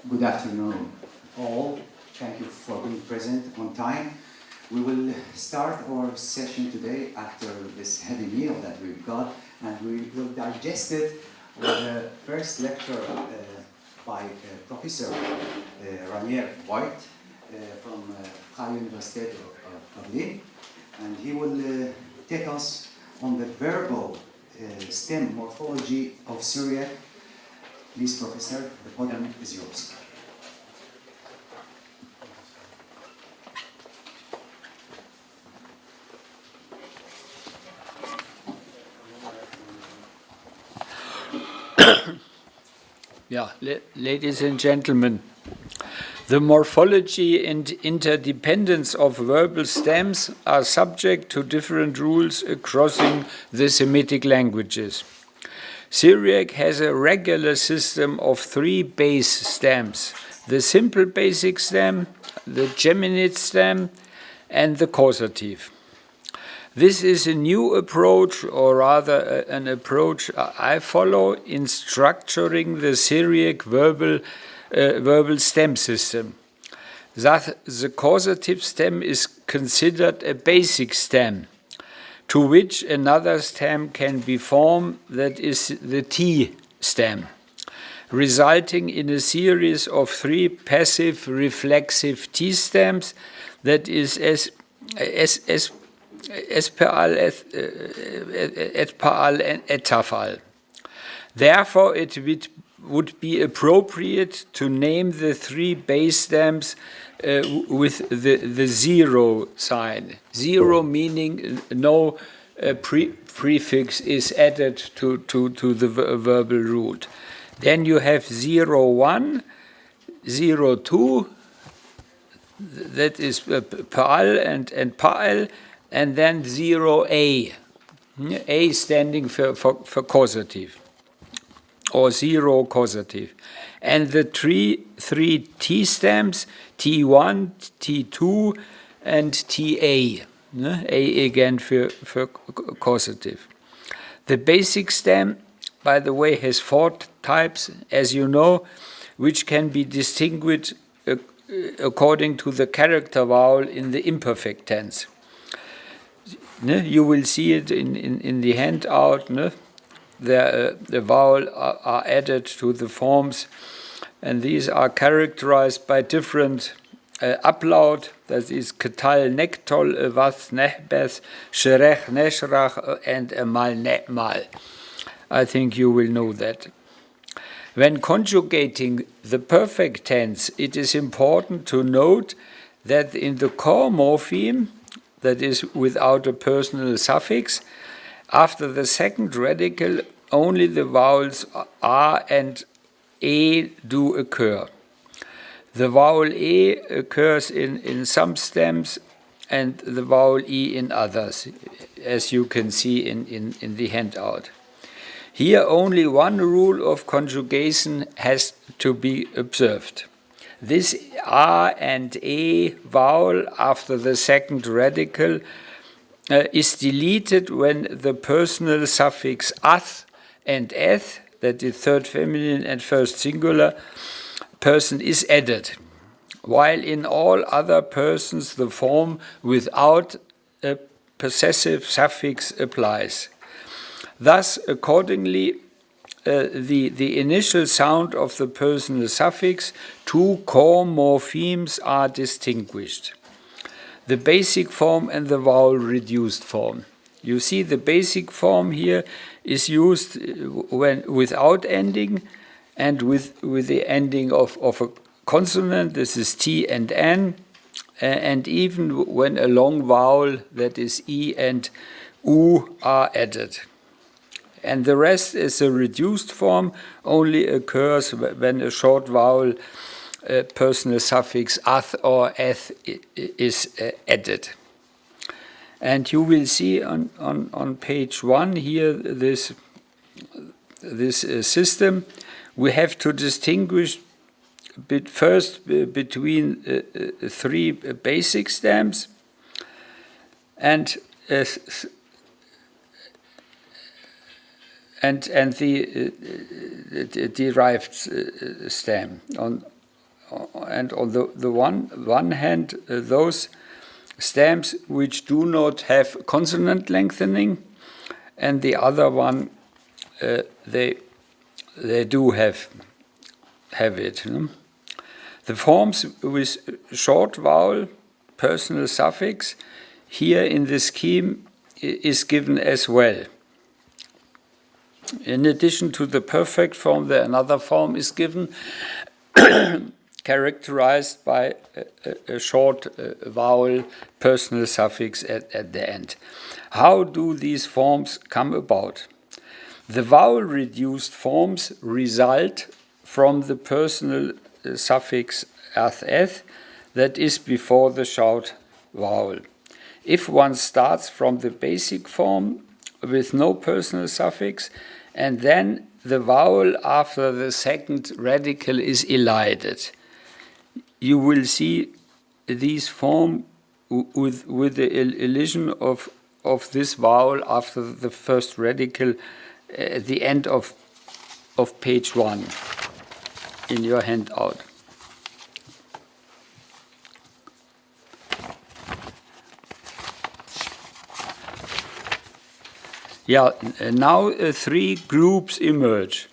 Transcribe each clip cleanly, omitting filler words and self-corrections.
Good afternoon, all. Thank you for being present on time. We will start our session today after this heavy meal that we've got, and we will digest it with the first lecture by Professor Ranier White from Freie Universität of Berlin, and he will take us on the verbal stem morphology of Syriac. Please, Professor, the podium is yours. Yeah, ladies and gentlemen, the morphology and interdependence of verbal stems are subject to different rules across the Semitic languages. Syriac has a regular system of 3 base stems: the simple basic stem, the geminate stem, and the causative. This is a new approach, or rather an approach I follow in structuring the Syriac verbal stem system. Thus, the causative stem is considered a basic stem, to which another stem can be formed, that is the T stem, resulting in a series of 3 passive reflexive T stems, that is Espal, Etpal, and Etafal. Therefore, it would be appropriate to name the 3 base stems with the 0 sign. 0 meaning no prefix is added to the verbal root. Then you have 0-1, 0-2, that is Pa'al and Pa'al, and then 0A, A standing for causative, or 0 causative. And the 3 T stems, T1, T2, and TA, A again for causative. The basic stem, by the way, has 4 types, as you know, which can be distinguished according to the character vowel in the imperfect tense. You will see it in the handout. The vowel are added to the forms, and these are characterized by different upload. That is ketal, nektol, evath, nehbeth, sherech, neshrach, and emal, ne'mal. I think you will know that. When conjugating the perfect tense, it is important to note that in the core morpheme, that is without a personal suffix, after the second radical, only the vowels R and E do occur. The vowel E occurs in some stems and the vowel E in others, as you can see in the handout. Here only one rule of conjugation has to be observed. This R and E vowel after the second radical is deleted when the personal suffix ath and eth, that is third feminine and first singular, person is added, while in all other persons the form without a possessive suffix applies. Thus, accordingly, the initial sound of the personal suffix, 2 core morphemes are distinguished: the basic form and the vowel reduced form. You see the basic form here is used when without ending, and with the ending of a consonant, this is T and N, and even when a long vowel, that is E and U, are added. And the rest is a reduced form, only occurs when a short vowel personal suffix ath or eth is added. And you will see on page 1 here this system. We have to distinguish first between 3 basic stems and the derived stem. And on the one hand, those stems which do not have consonant lengthening, and the other one they do have it. The forms with short vowel personal suffix here in the scheme is given as well. In addition to the perfect form, another form is given, characterized by a short vowel personal suffix at the end. How do these forms come about? The vowel-reduced forms result from the personal suffix eth that is before the shout vowel. If one starts from the basic form with no personal suffix, and then the vowel after the second radical is elided, you will see these form with the elision of this vowel after the first radical at the end of page 1 in your handout. Yeah, now 3 groups emerge.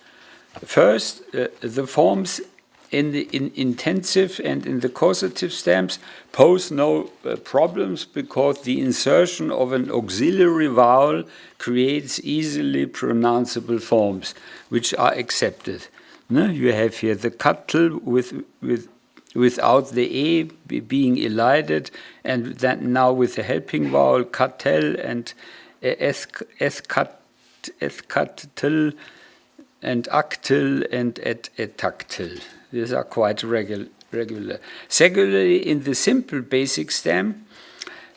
First, the forms in the intensive and in the causative stems pose no problems because the insertion of an auxiliary vowel creates easily pronounceable forms which are accepted. You have here the cutl without the e being elided, and then now with the helping vowel catel and ethcatl and actil and etactil. These are quite regular. Secondly, in the simple basic stem,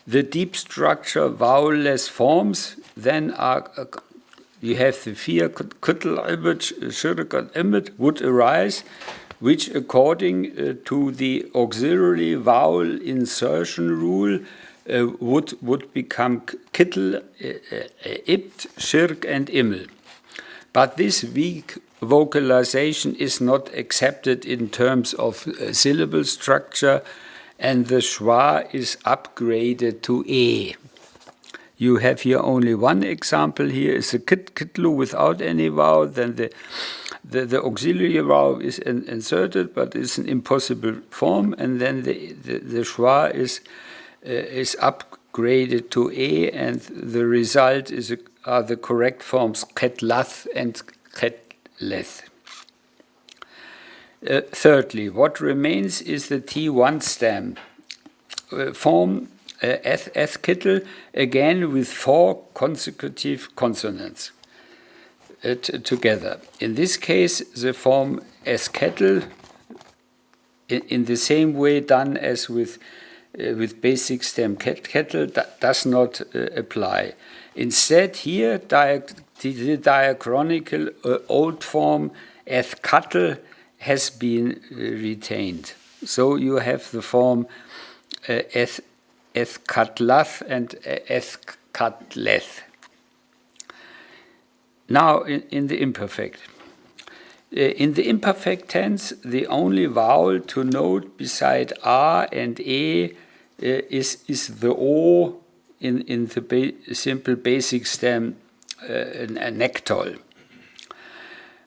the deep structure vowel-less forms then are, you have the 4 kutl, ibet, shirk, and imet would arise, which according to the auxiliary vowel insertion rule would become kittel, ibt, shirk, and immel. But this weak vocalization is not accepted in terms of syllable structure, and the schwa is upgraded to e. You have here only one example. Here is a kitlu without any vowel. Then the auxiliary vowel is inserted, but it's an impossible form. And then the schwa is upgraded to e, and the result are the correct forms ketlath and ketleth. Thirdly, what remains is the T1 stem form eth-kittel, again with 4 consecutive consonants together. In this case, the form s-kettel, in the same way done as with basic stem kettle, does not apply. Instead, here the diachronical old form eth-kattel has been retained. So you have the form eth-katlath and eth-katleth. Now in the imperfect. In the imperfect tense, the only vowel to note beside a and e is the o in the simple basic stem nectol.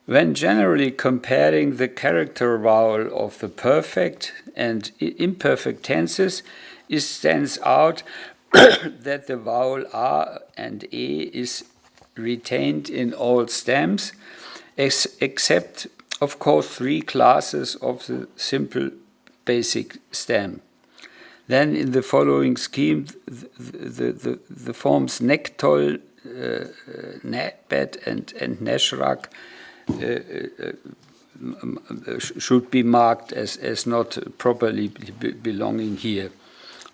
When generally comparing the character vowel of the perfect and imperfect tenses, it stands out that the vowel a and e is retained in all stems, except of course, three classes of the simple basic stem. Then in the following scheme, the forms nektol, nebet, and neshrak should be marked as not properly belonging here.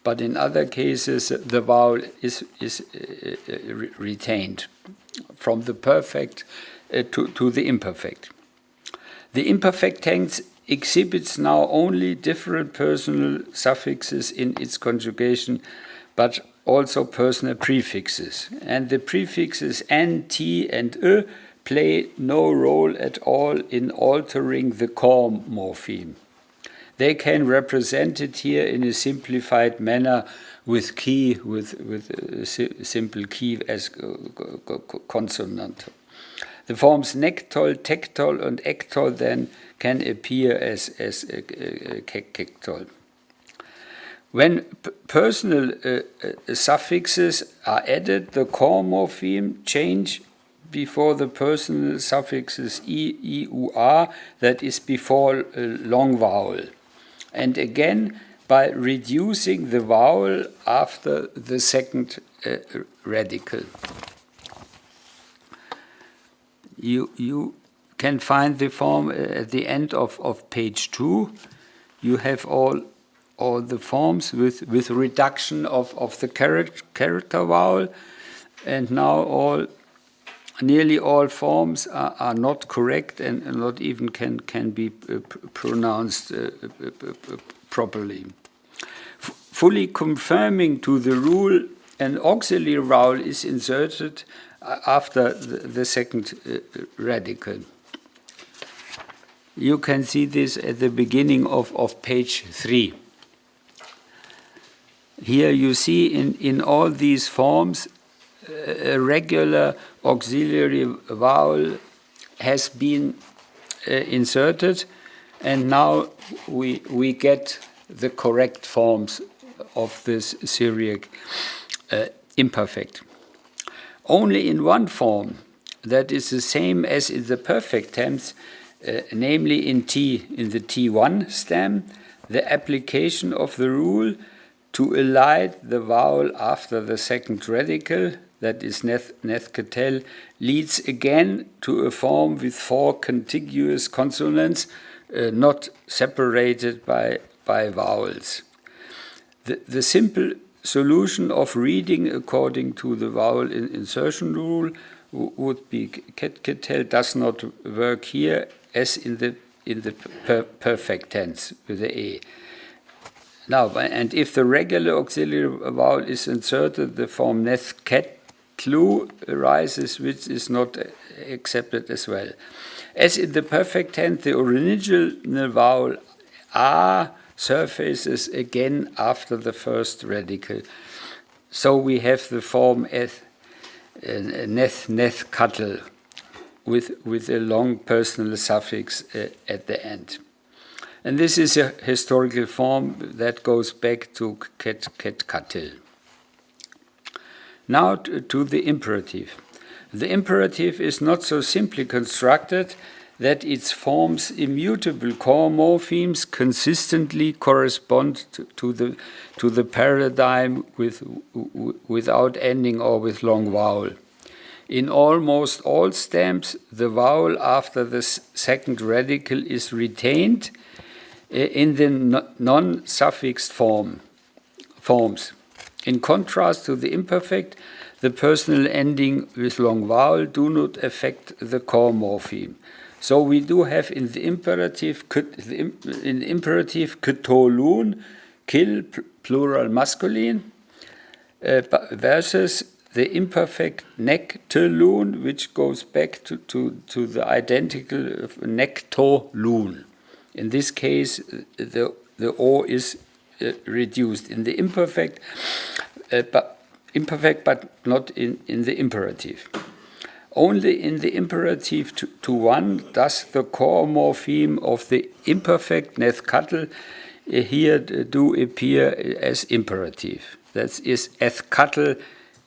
But in other cases, the vowel is retained from the perfect to the imperfect. The imperfect tense exhibits now only different personal suffixes in its conjugation, but also personal prefixes. And the prefixes n, t, and play no role at all in altering the core morpheme. They can represent it here in a simplified manner with key, with a simple key as consonant. The forms nektol, tektol, and ektol then can appear as kektol. When personal suffixes are added, the core morpheme change before the personal suffixes I, U, R, that is before a long vowel. And again, by reducing the vowel after the second radical. You can find the form at the end of page 2. You have all the forms with reduction of the character vowel, and now nearly all forms are not correct and not even can be pronounced properly. Fully confirming to the rule, an auxiliary vowel is inserted after the second radical. You can see this at the beginning of page 3. Here you see in all these forms a regular auxiliary vowel has been inserted, and now we get the correct forms of this Syriac imperfect. Only in one form, that is the same as in the perfect tense, namely in the T1 stem, the application of the rule to elide the vowel after the second radical, that is nethketel, leads again to a form with 4 contiguous consonants, not separated by vowels. The simple solution of reading according to the vowel insertion rule would be ketketel does not work here as in the perfect tense with the e. Now, and if the regular auxiliary vowel is inserted, the form nethketlu arises, which is not accepted as well. As in the perfect tense, the original vowel a surfaces again after the first radical. So we have the form nethkatl with a long personal suffix at the end. And this is a historical form that goes back to ketkatil. Now to the imperative. The imperative is not so simply constructed that its forms immutable core morphemes consistently correspond to the paradigm without ending or with long vowel. In almost all stems, the vowel after the second radical is retained in the non-suffixed forms. In contrast to the imperfect, the personal ending with long vowel do not affect the core morpheme. So we do have in the imperative ketolun, kill plural masculine, versus the imperfect nektelun, which goes back to the identical nektolun. In this case, the O is reduced in the imperfect, but not in the imperative. Only in the imperative to 1 does the core morpheme of the imperfect nethkatl here do appear as imperative. That is, ethkatl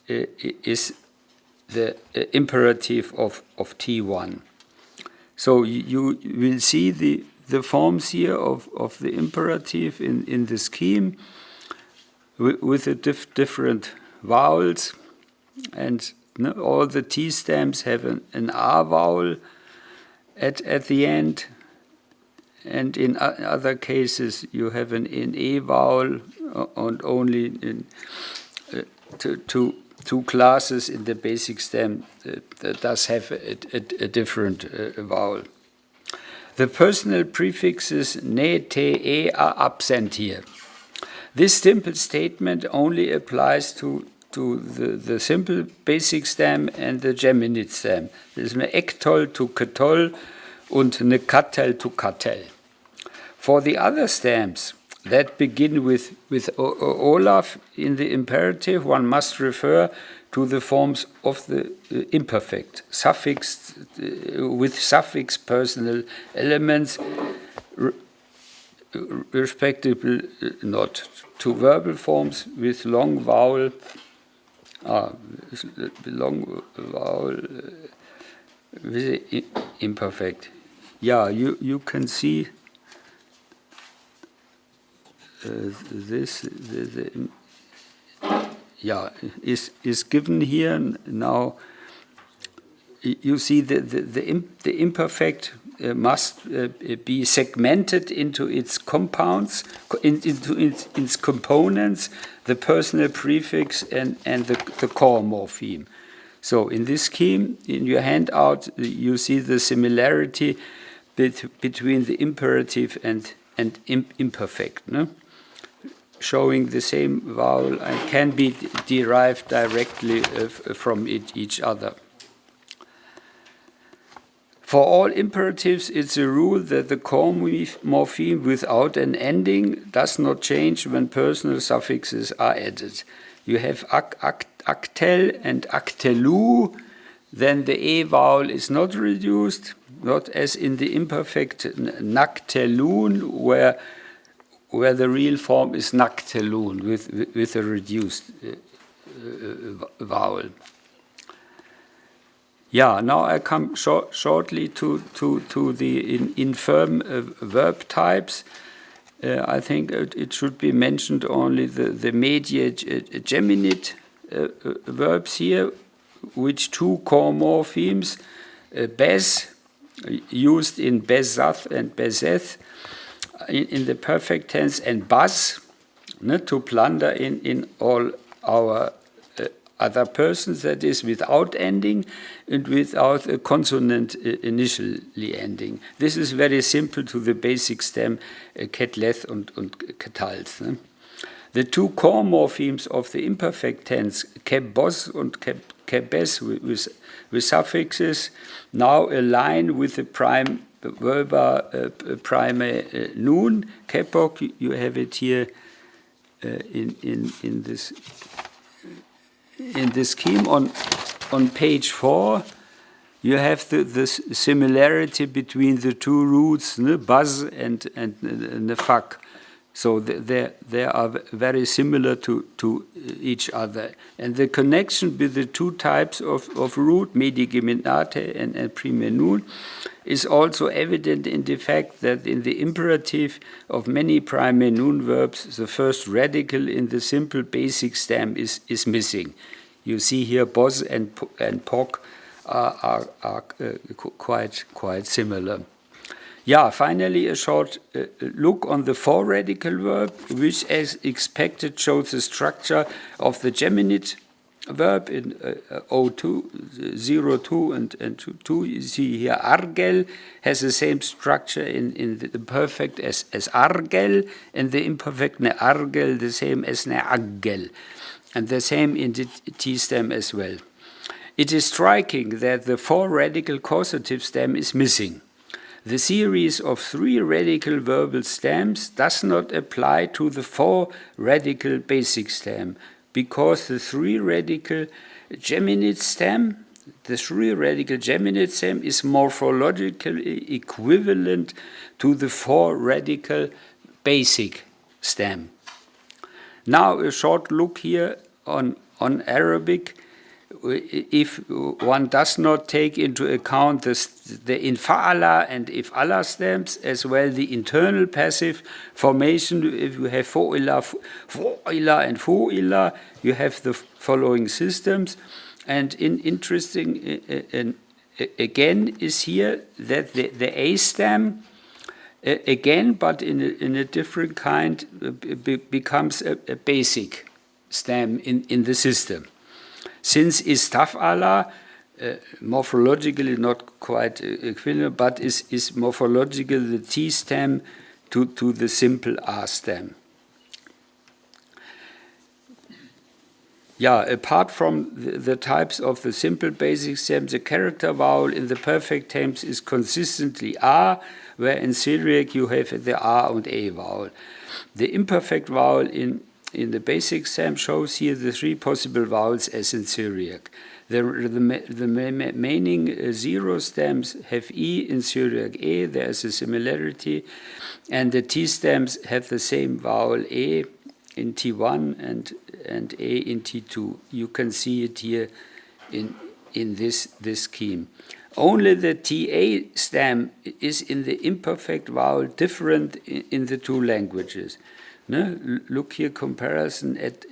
is the imperative of T1. So you will see the forms here of the imperative in the scheme with the different vowels, and all the T stems have an R vowel at the end, and in other cases you have an E vowel, and only in two classes in the basic stem that does have a different vowel. The personal prefixes ne, te, e are absent here. This simple statement only applies to the simple basic stem and the geminate stem. This is ne ektol to ketol und ne katel to katel. For the other stems that begin with Olaf in the imperative, one must refer to the forms of the imperfect, suffix with suffix personal elements, respectively not to verbal forms with long vowel, with imperfect. Yeah, you can see this is given here now. You see the imperfect must be segmented into its compounds, into its components, the personal prefix and the core morpheme. So in this scheme, in your handout, you see the similarity between the imperative and imperfect, no? Showing the same vowel and can be derived directly from each other. For all imperatives, it's a rule that the core morpheme without an ending does not change when personal suffixes are added. You have actel and actelu, then the e vowel is not reduced, not as in the imperfect nactelun, where the real form is nactelun with a reduced vowel. Yeah, now I come shortly to the infirm verb types. I think it should be mentioned only the mediate geminate verbs here, which two core morphemes, bes, used in besath and beseth, in the perfect tense, and bas, to plunder in all our other persons, that is without ending and without a consonant initially ending. This is very simple to the basic stem ketleth and ketals. The two core morphemes of the imperfect tense, kebos and kebes, with suffixes, now align with the prime verba prime nun, kepok. You have it here in this scheme on page 4. You have the similarity between the two roots, buzz and nefak. So they are very similar to each other. And the connection with the two types of root, medigeminate and prime nun, is also evident in the fact that in the imperative of many prime nun verbs, the first radical in the simple basic stem is missing. You see here bos and pok are quite similar. Yeah, finally a short look on the four radical verb, which as expected shows the structure of the geminate verb in 02 and 2. You see here argel has the same structure in the perfect as argel, and the imperfect ne argel the same as ne aggel, and the same in the T stem as well. It is striking that the four radical causative stem is missing. The series of three radical verbal stems does not apply to the four radical basic stem, because the three radical geminate stem is morphologically equivalent to the four radical basic stem. Now a short look here on Arabic. if one does not take into account the infa'ala and if'ala stems, as well the internal passive formation, if you have fo'ila, fo'ila, and fu'ila, you have the following systems. And interesting again is here that the A stem, again, but in a different kind, becomes a basic stem in the system. Since istaf'ala, morphologically not quite equivalent, but is morphologically the T stem to the simple R stem. Yeah, apart from the types of the simple basic stems, the character vowel in the perfect tense is consistently R, where in Syriac you have the R and A vowel. The imperfect vowel in the basic stem shows here the three possible vowels as in Syriac. The remaining zero stems have E in Syriac A, there is a similarity, and the T stems have the same vowel A in T1 and A in T2. You can see it here in this scheme. Only the TA stem is in the imperfect vowel different in the two languages. Look here, comparison at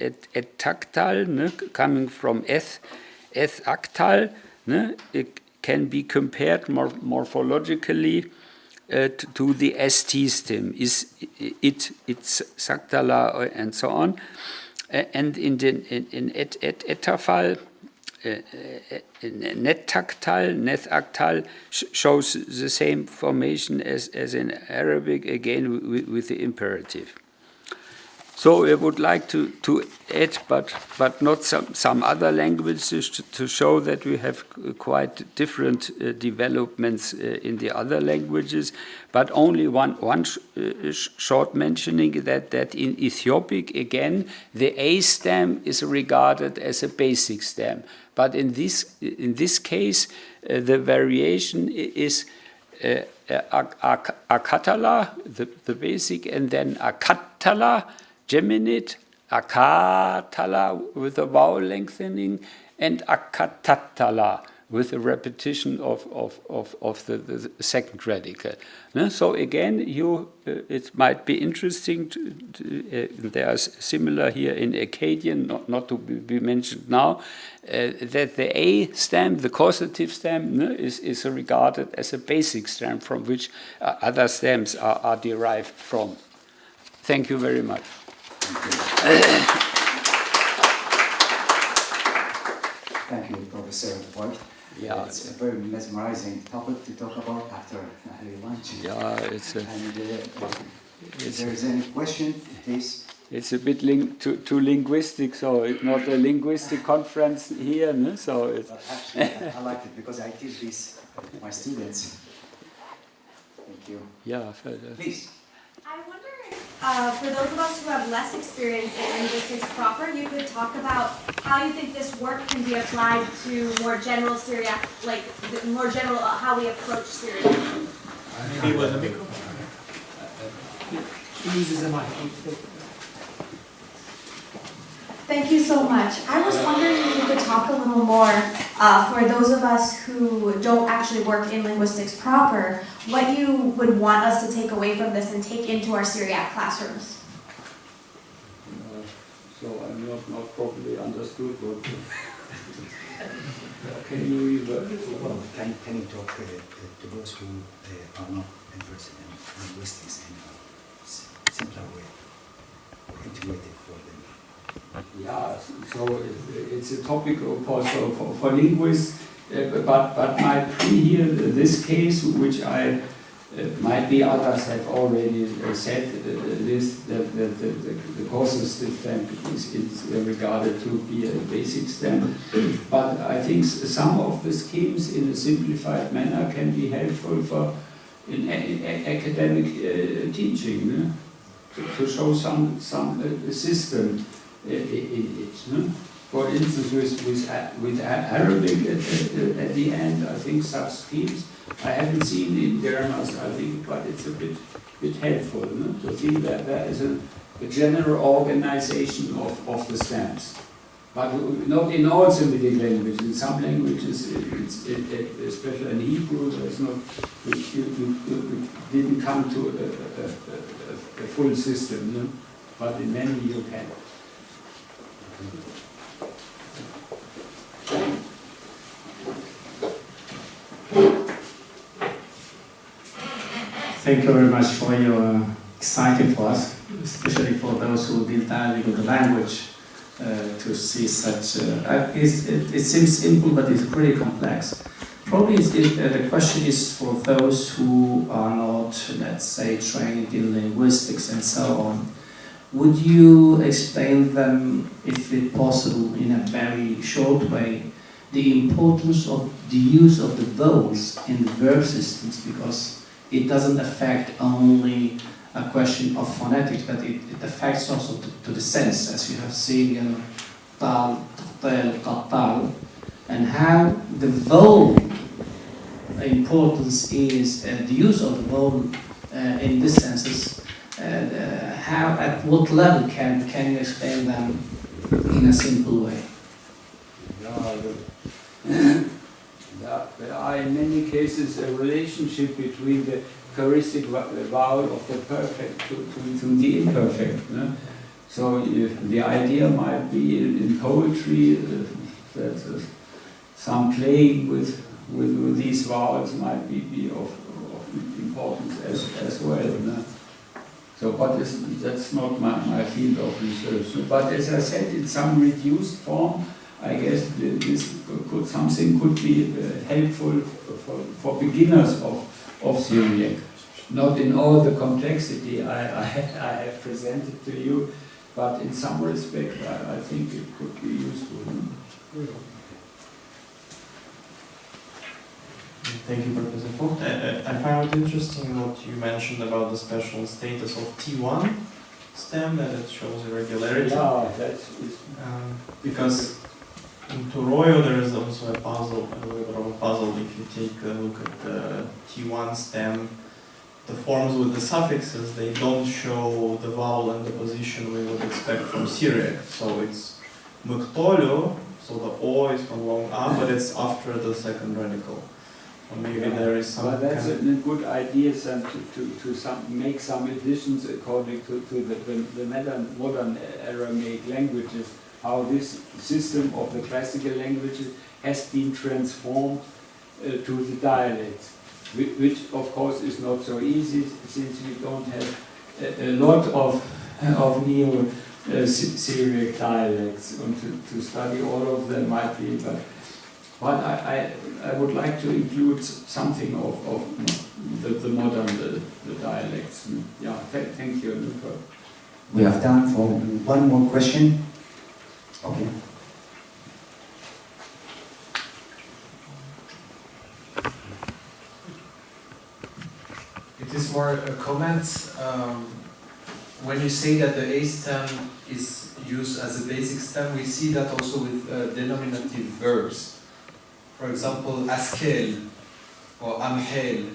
tactile, coming from eth actal. It can be compared morphologically to the ST stem. It's sactala and so on. And in etafal, netactal shows the same formation as in Arabic, again with the imperative. So I would like to add, but not some other languages to show that we have quite different developments in the other languages. But only one short mentioning that in Ethiopic, again, the A stem is regarded as a basic stem. But in this case, the variation is akatala, the basic, and then akatala, geminate, akatala with a vowel lengthening, and akatatala with a repetition of the second radical. So again, it might be interesting. They are similar here in Akkadian, not to be mentioned now, that the A stem, the causative stem, is regarded as a basic stem from which other stems are derived from. Thank you very much. Thank you, Professor Voigt. Yeah, it's a very mesmerizing topic to talk about after lunch. Yeah, it's a, and if there is any question, please. It's a bit too linguistic, so it's not a linguistic conference here. No? So it's actually, I like it because I teach this to my students. Thank you. Yeah, please. I wonder if, for those of us who have less experience in linguistics proper, you could talk about how you think this work can be applied to more general Syriac, like more general how we approach Syriac. Maybe with the microphone. He uses a mic. Thank you so much. I was wondering if you could talk a little more, for those of us who don't actually work in linguistics proper, what you would want us to take away from this and take into our Syriac classrooms. So I'm not properly understood what. Can you revert it? Well, can you talk to those who are not interested in linguistics in a simpler way, integrated for them? Yeah, so it's a topic also for linguists, but my plea here, this case, which I might be others have already said, the causative stem is regarded to be a basic stem, but I think some of the schemes in a simplified manner can be helpful in academic teaching, to show some system in it. No? For instance, with Arabic at the end, I think such schemes I haven't seen in grammars, I think, but it's a bit helpful, no? To think that there is a general organization of the stems. But not in all Semitic languages. In some languages, especially in Hebrew, there's not, you didn't come to a full system, no? But in many you can. Thank you very much for your exciting for us, especially for those who did dialogue with the language, to see such. It seems simple, but it's pretty complex. Probably the question is for those who are not, let's say, trained in linguistics and so on. Would you explain them, if it's possible, in a very short way, the importance of the use of the vowels in the verb systems, because it doesn't affect only a question of phonetics, but it affects also to the sense, as you have seen, tal, tel, qatal, and how the vowel importance is, the use of the vowel in these senses, how, at what level can you explain them in a simple way? There are in many cases a relationship between the choristic vowel of the perfect to the imperfect. No? So the idea might be in poetry that some playing with these vowels might be of importance as well. No? So, but that's not my field of research. But as I said, in some reduced form, I guess something could be helpful for beginners of Syriac. Not in all the complexity I have presented to you, but in some respect I think it could be useful. Thank you, Professor Vogt. I found it interesting what you mentioned about the special status of T1 stem, that it shows irregularity. Yeah, that's because in Toroyo there is also a puzzle, a little bit of a puzzle. If you take a look at the T1 stem, the forms with the suffixes, they don't show the vowel and the position we would expect from Syriac. So it's Mktolo, so the O is from long A, but it's after the second radical. Or maybe there is some. Well, that's a good idea to make some additions according to the modern Aramaic languages, how this system of the classical languages has been transformed to the dialects, which of course is not so easy since we don't have a lot of Neo-Syriac dialects, and to study all of them might be, but I would like to include something of the modern the dialects. Yeah, thank you. We have time for one more question. Okay. It is more a comment. When you say that the A stem is used as a basic stem, we see that also with denominative verbs. For example, askel or amhel,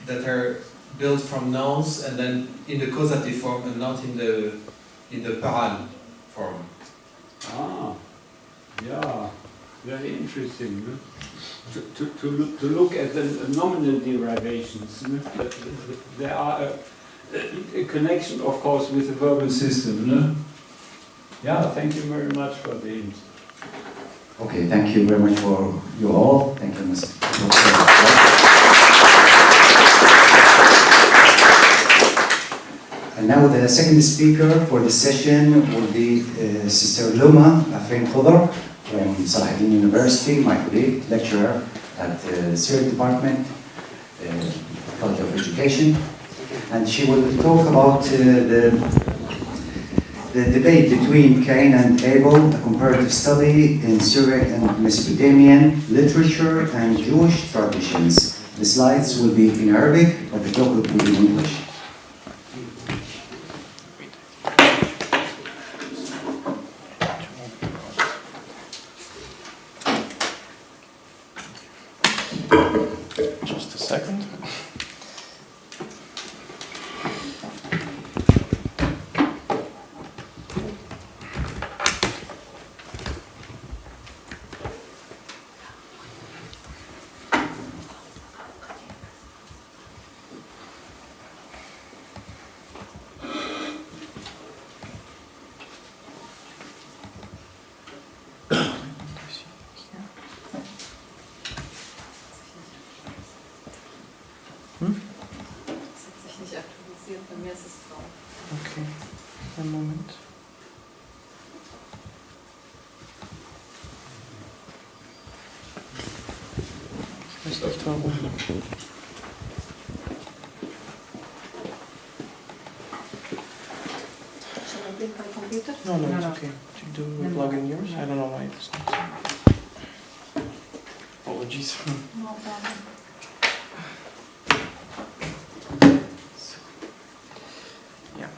that are built from nouns and then in the causative form and not in the paral form. Ah, yeah, very interesting. No? To look at the nominal derivations. No? There are a connection, of course, with the verbal system. No? Yeah, thank you very much for the hint. Okay, thank you very much for you all. Thank you, Mr. And now the second speaker for the session will be Sister Luma Afrin Khudar from Salahuddin University, my colleague, lecturer at the Syriac Department, College of Education. And she will talk about the debate between Cain and Abel, a comparative study in Syriac and Mesopotamian literature and Jewish traditions. The slides will be in Arabic, but the talk will be in English. Just a second. Genesis 12. Okay, one moment. Genesis 12. Should I bring my computer? No, it's okay. Do you plug in yours? I don't know why it's not. Apologies. No problem. Yeah.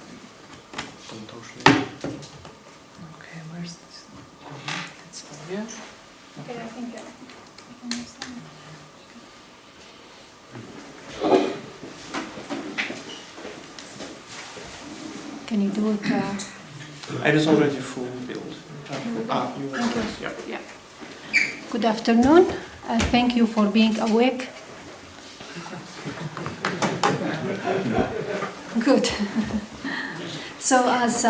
Okay, where's this? It's over here. Okay, I think I understand. Can you do it? It is already full build. You were Thank you. yeah. Yeah. Good afternoon. Thank you for being awake. Good. So, as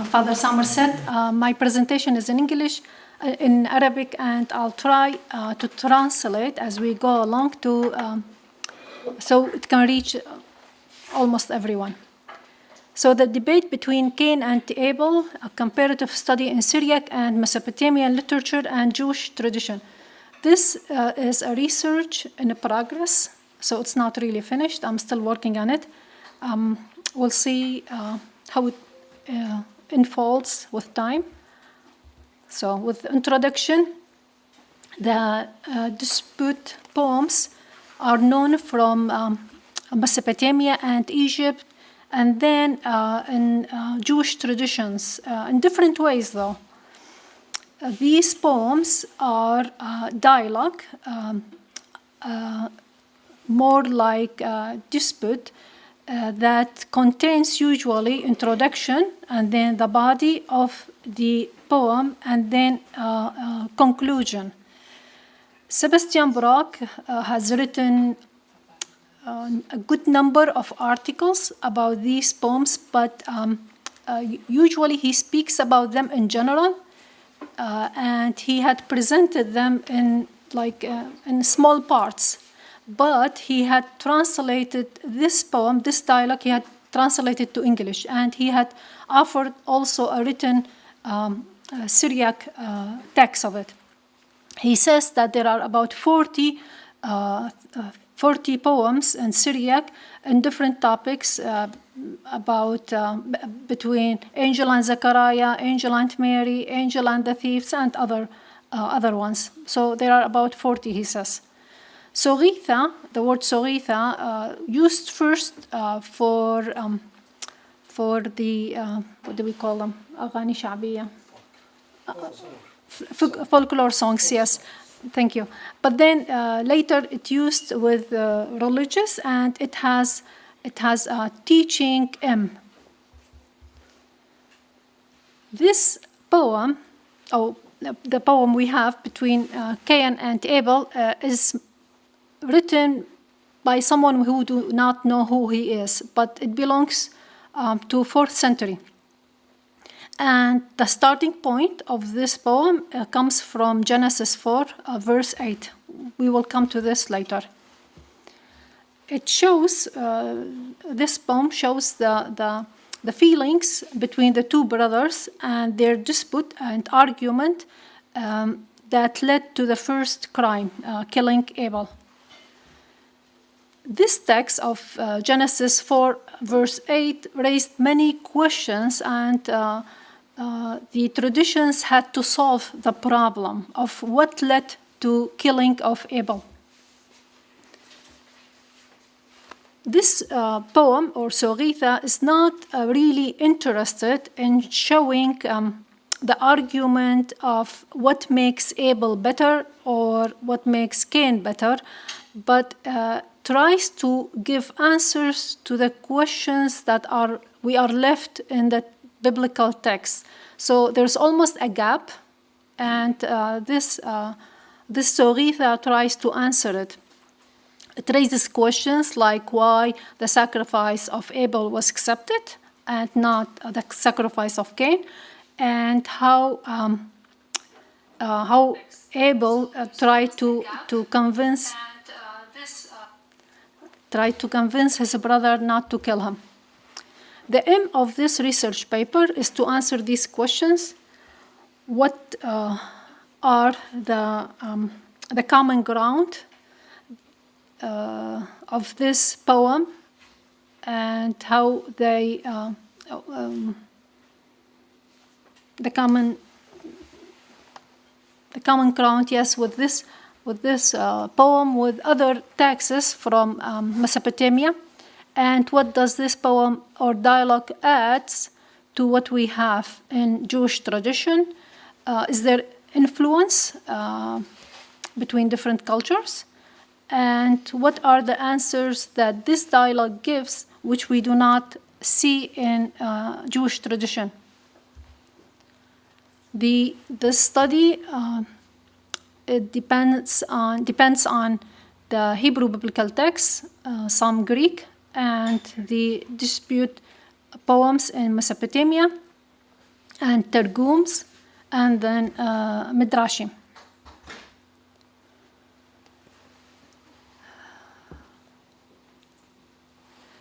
Father Summer said, my presentation is in English, in Arabic, and I'll try to translate as we go along so it can reach almost everyone. So the debate between Cain and Abel, a comparative study in Syriac and Mesopotamian literature and Jewish tradition. This is a research in progress, so it's not really finished. I'm still working on it. We'll see how it unfolds with time. So with the introduction, the dispute poems are known from Mesopotamia and Egypt, and then in Jewish traditions, in different ways though. These poems are dialogue, more like dispute, that contains usually introduction and then the body of the poem and then conclusion. Sebastian Brock has written a good number of articles about these poems, but usually he speaks about them in general, and he had presented them in small parts. But he had translated this poem, this dialogue, he had translated to English, and he had offered also a written Syriac text of it. He says that there are about 40 poems in Syriac in different topics about between Angel and Zechariah, Angel and Mary, Angel and the thieves, and other ones. So there are about 40, he says. Soghitha, the word Soghitha, used first for the what do we call them? أغاني شعبية. Folklore songs, yes. Thank you. But then later it used with religious, and it has a teaching M. This poem, the poem we have between Cain and Abel, is written by someone who do not know who he is, but it belongs to 4th century. And the starting point of this poem comes from Genesis 4, verse 8. We will come to this later. It shows, this poem shows the feelings between the two brothers and their dispute and argument that led to the first crime, killing Abel. This text of Genesis 4, verse 8 raised many questions, and the traditions had to solve the problem of what led to killing of Abel. This poem, or Soghitha, is not really interested in showing the argument of what makes Abel better or what makes Cain better, but tries to give answers to the questions that we are left in the biblical text. So there's almost a gap, and this Soghitha tries to answer it. It raises questions like why the sacrifice of Abel was accepted and not the sacrifice of Cain, and how Abel tried to convince his brother not to kill him. The aim of this research paper is to answer these questions. What are the common ground of this poem, and how they the common ground, yes, with this poem with other texts from Mesopotamia, and what does this poem or dialogue adds to what we have in Jewish tradition? Is there influence between different cultures? And what are the answers that this dialogue gives, which we do not see in Jewish tradition? The study it depends on the Hebrew biblical texts, some Greek, and the dispute poems in Mesopotamia, and Targums, and then Midrashim.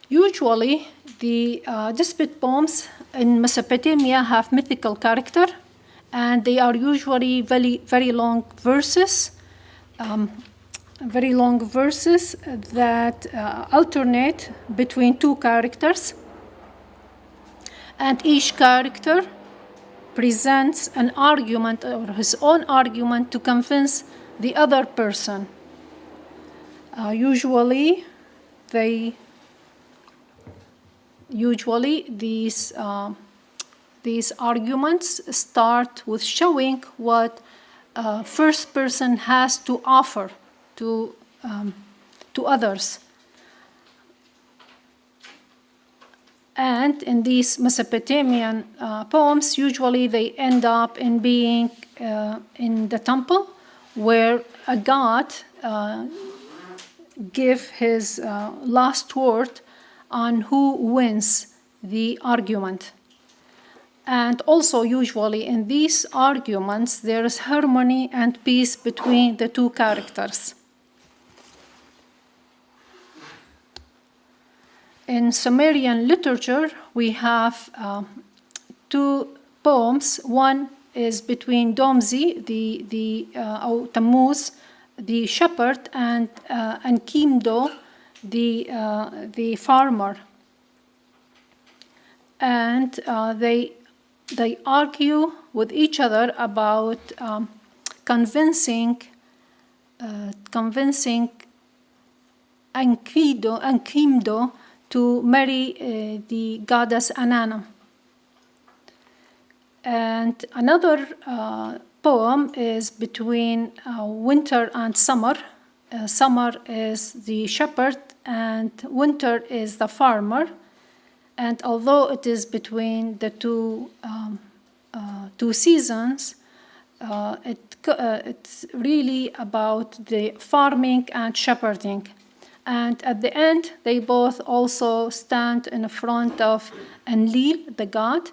Usually, the dispute poems in Mesopotamia have mythical character, and they are usually very long verses, that alternate between two characters, and each character presents an argument or his own argument to convince the other person. Usually these arguments start with showing what first person has to offer to others. And in these Mesopotamian poems, usually they end up in being in the temple, where a god give his last word on who wins the argument. And also, usually in these arguments, there is harmony and peace between the two characters. In Sumerian literature, we have two poems. One is between Domzi, or Tammuz, the shepherd, and Kimdo, the farmer. And they argue with each other about convincing Kimdo to marry the goddess Anana. And another poem is between winter and summer. Summer is the shepherd and winter is the farmer. And although it is between the two seasons, it's really about the farming and shepherding. And at the end, they both also stand in front of Enlil, the god,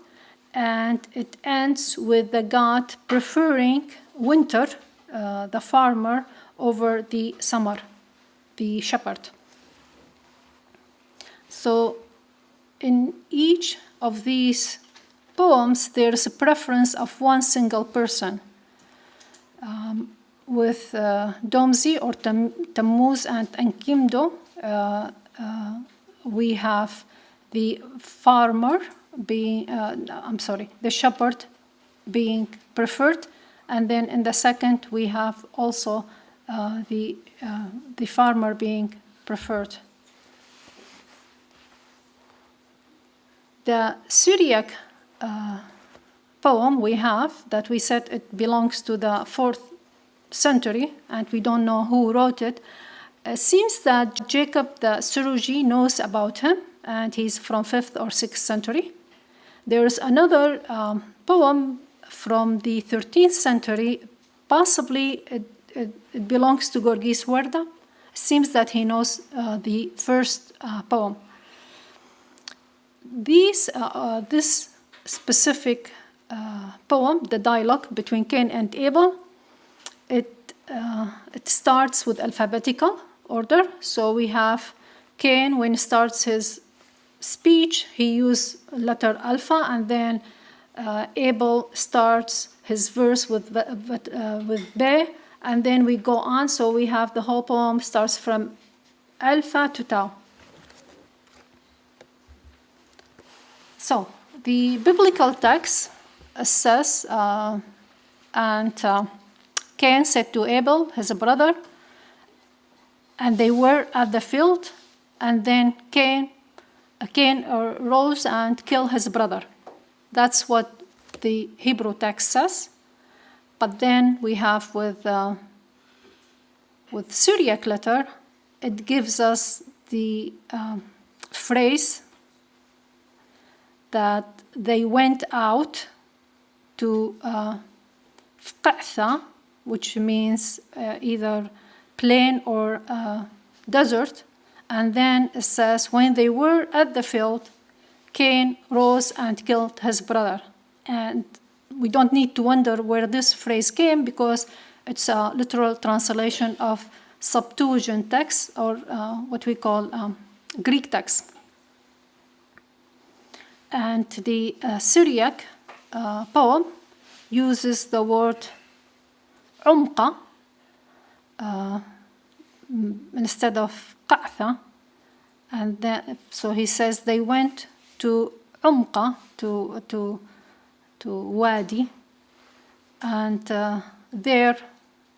and it ends with the god preferring winter, the farmer, over the summer, the shepherd. So in each of these poems, there is a preference of one single person. With Domzi or Tammuz and Enkimdo, we have the farmer being, the shepherd being preferred, and then in the second we have also the farmer being preferred. The Syriac poem we have, that we said it belongs to the 4th century, and we don't know who wrote it. Seems that Jacob the Surugi knows about him, and he's from 5th or 6th century. There is another poem from the 13th century, possibly it belongs to Gorgis Werda. It seems that he knows the first poem. This specific poem, the dialogue between Cain and Abel, it starts with alphabetical order. So we have Cain, when he starts his speech, he used letter alpha, and then Abel starts his verse with be, and then we go on. So we have the whole poem starts from alpha to tau. So the biblical text says, and Cain said to Abel, his brother, and they were at the field, and then Cain rose and killed his brother. That's what the Hebrew text says. But then we have with Syriac letter, it gives us the phrase that they went out to Qa'tha, which means either plain or desert. And then it says, when they were at the field, Cain rose and killed his brother. And we don't need to wonder where this phrase came, because it's a literal translation of Septuagint text, or what we call Greek text. And the Syriac poem uses the word umqa instead of qa'tha. And then, so he says they went to umqa, to wadi, and there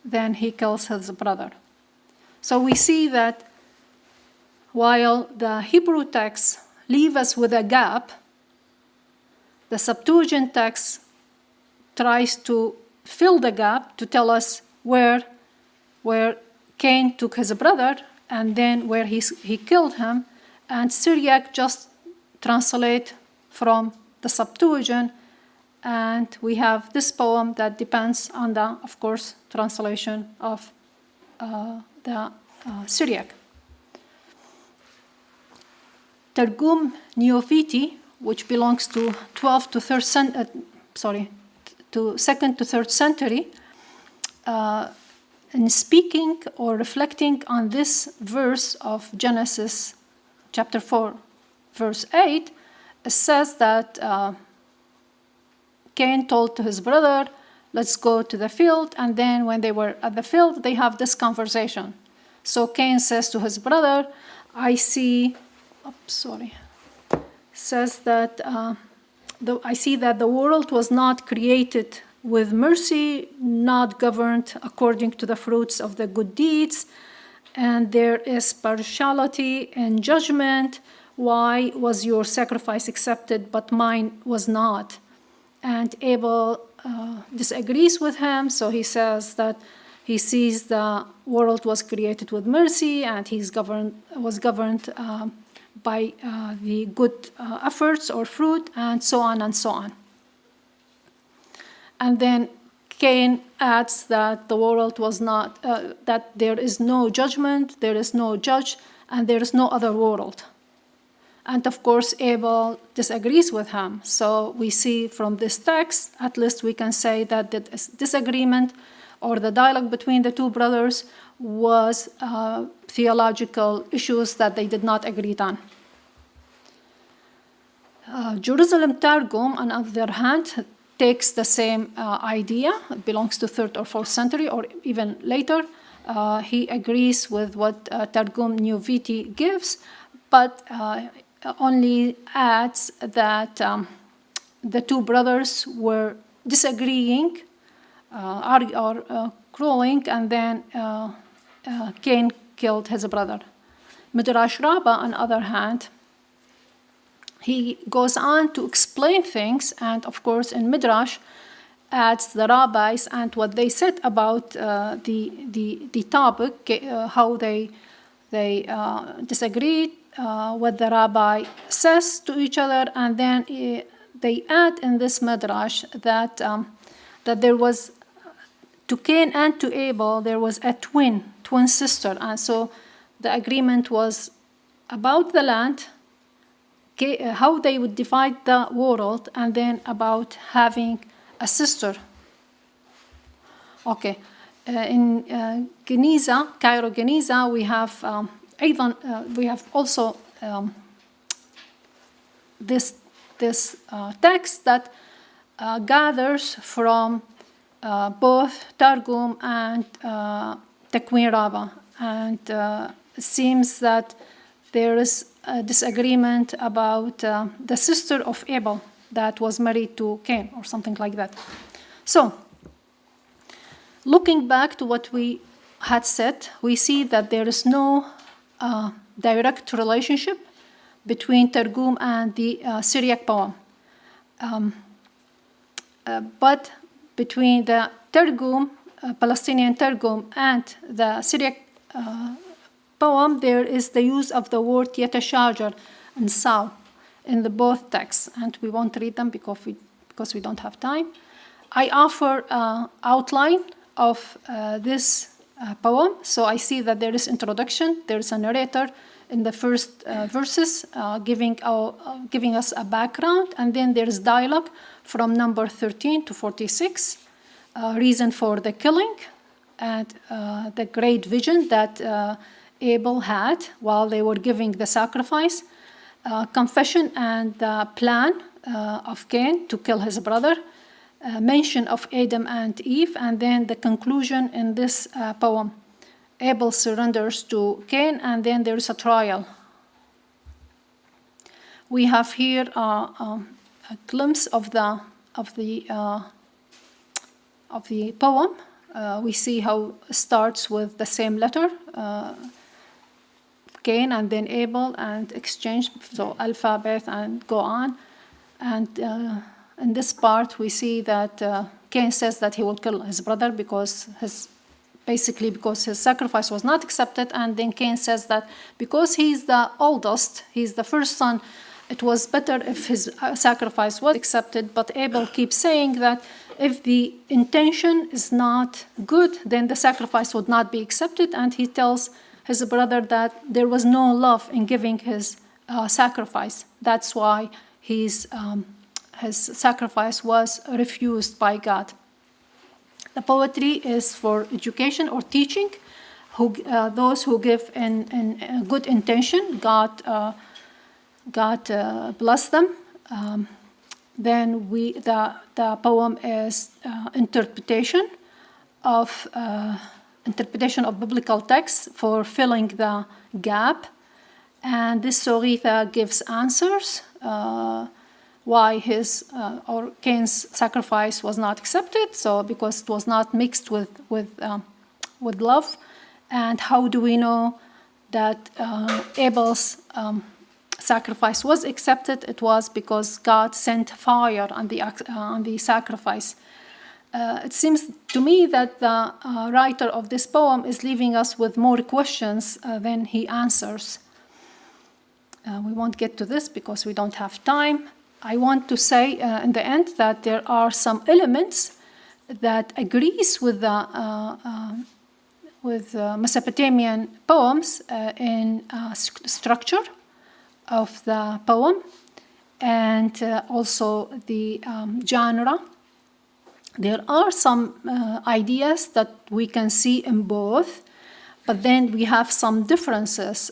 then he kills his brother. So we see that while the Hebrew texts leave us with a gap, the Septuagint text tries to fill the gap to tell us where Cain took his brother and then where he killed him. And Syriac just translate from the Septuagint, and we have this poem that depends on the, of course, translation of the Syriac. Targum Neofiti, which belongs to 12th to 3rd to 2nd to 3rd century, in speaking or reflecting on this verse of Genesis chapter 4, verse 8, it says that Cain told to his brother, let's go to the field, and then when they were at the field, they have this conversation. So Cain says to his brother, says that I see that the world was not created with mercy, not governed according to the fruits of the good deeds, and there is partiality and judgment. Why was your sacrifice accepted, but mine was not? And Abel disagrees with him, so he says that he sees the world was created with mercy, and was governed by the good efforts or fruit, and so on and so on. And then Cain adds that the world was not, that there is no judgment, there is no judge, and there is no other world. And of course, Abel disagrees with him. So we see from this text, at least we can say that the disagreement or the dialogue between the two brothers was theological issues that they did not agree on. Jerusalem Targum, on the other hand, takes the same idea. It belongs to 3rd or 4th century, or even later. He agrees with what Targum Neofiti gives, but only adds that the two brothers were disagreeing or quarreling, and then Cain killed his brother. Midrash Rabbah, on the other hand, he goes on to explain things, and of course in Midrash adds the rabbis and what they said about the topic, how they disagreed, what the rabbi says to each other, and then they add in this Midrash that there was, to Cain and to Abel, there was a twin sister, and so the agreement was about the land, how they would divide the world, and then about having a sister. Okay, in Geniza, Cairo Geniza, we have also this text that gathers from both Targum and Takwin Rabbah. And it seems that there is a disagreement about the sister of Abel that was married to Cain or something like that. So, looking back to what we had said, we see that there is no direct relationship between Targum and the Syriac poem. But between the Targum, Palestinian Targum, and the Syriac poem, there is the use of the word yatashajar and saw in the both texts, and we won't read them because we don't have time. I offer an outline of this poem. So I see that there is introduction, there is a narrator in the first verses giving us a background, and then there is dialogue from number 13 to 46, reason for the killing, and the great vision that Abel had while they were giving the sacrifice, confession and the plan of Cain to kill his brother, mention of Adam and Eve, and then the conclusion in this poem. Abel surrenders to Cain, and then there is a trial. We have here a glimpse of the poem. We see how it starts with the same letter, Cain and then Abel, and exchange, so alphabet and go on. And in this part, we see that Cain says that he will kill his brother because his sacrifice was not accepted. And then Cain says that because he's the oldest, he's the first son, it was better if his sacrifice was accepted. But Abel keeps saying that if the intention is not good, then the sacrifice would not be accepted. And he tells his brother that there was no love in giving his sacrifice. That's why his sacrifice was refused by God. The poetry is for education or teaching. Those who give in good intention, God bless them. Then the poem is interpretation of biblical texts for filling the gap, and this Soritha gives answers why his or Cain's sacrifice was not accepted. So because it was not mixed with love, and how do we know that Abel's sacrifice was accepted? It was because God sent fire on the sacrifice. It seems to me that the writer of this poem is leaving us with more questions than he answers. We won't get to this because we don't have time. I want to say in the end that there are some elements that agrees with Mesopotamian poems in structure of the poem, and also the genre. There are some ideas that we can see in both, but then we have some differences.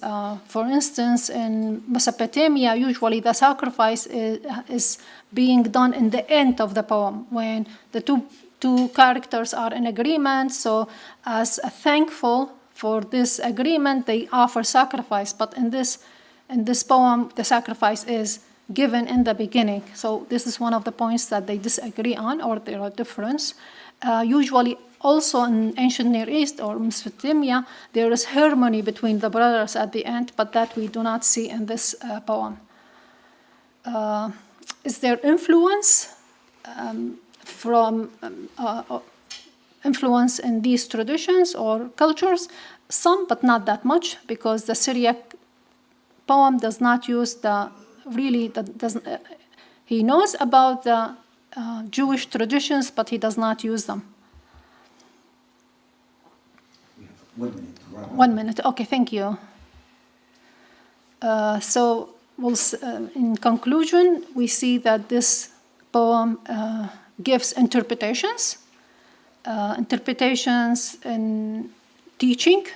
For instance, in Mesopotamia, usually the sacrifice is being done in the end of the poem when the two characters are in agreement. So as a thankful for this agreement, they offer sacrifice. But in this poem, the sacrifice is given in the beginning. So this is one of the points that they disagree on, or there are difference. Usually also in ancient Near East or Mesopotamia, there is harmony between the brothers at the end, but that we do not see in this poem. Is there influence from influence in these traditions or cultures? Some, but not that much, because the Syriac poem does not use he knows about the Jewish traditions, but he does not use them. 1 minute. 1 minute. Okay, thank you. So, in conclusion, we see that this poem gives interpretations in teaching,